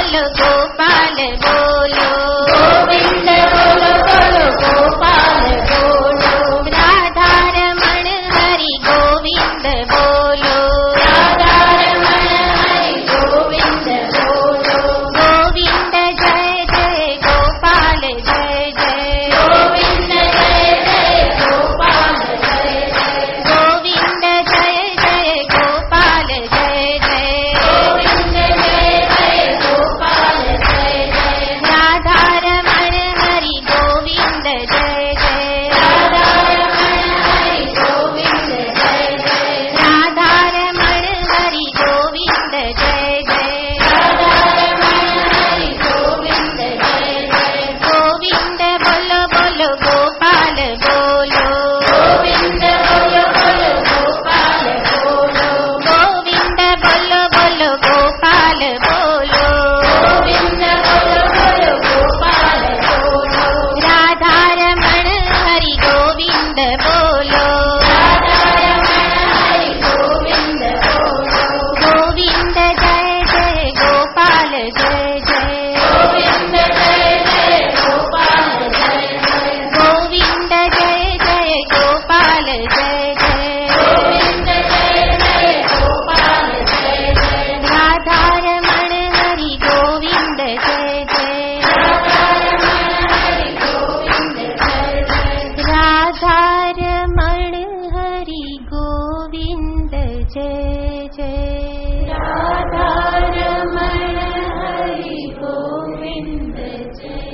बोलो गोपाल बोलो गोविंद बोलो बोलो गोपाल बोलो राधा रमण हरि गोविंद बोलो राधा रमण हरि गोविंद बोलो गोविंद जय जय गोपाल जय जय गोविंद जय जय गोपाल जय जय गोविंद जय जय गोपाल जय जय गोविंद जय जय गोपाल जय जय राधा रमण हरि गोविंद जय जय राधा रमण हरि गोविंद जय जय राधा रमण हरि गोविंद जय जय राधा रमण हरि गोविंद जय जय गोविंद बोलो बोलो गोपाल बोलो गोविंद बोलो बोलो गोपाल बोलो गोविंद बोलो बोलो गोपाल बोलो गोविंद बोलो बोलो गोपाल बोलो राधा रमण हरि गोविंद बोलो राधा रमण हरि गोविंद बोलो गोविंद जय जय गोपाल जय जय गोविंद जय जय गोपाल जय जय गोविंद जय जय गोपाल जय जय गोविंद जय जय गोपाल जय जय राधा रमण हरि गोविंद जय जय राधा रमण हरि गोविंद जय जय राधा रमण हरि गोविंद जय जय राधा रमण हरि गोविंद जय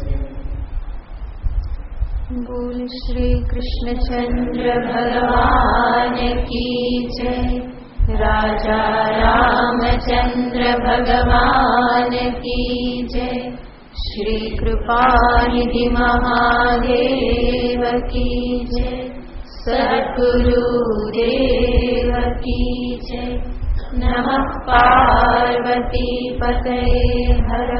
जय बोल श्री कृष्ण चंद्र भगवान की जय राजा रामचंद्र भगवान की जय श्री कृपानिधि महादेव की जय सद्गुरुदेव की जय नमः पार्वती पतये हर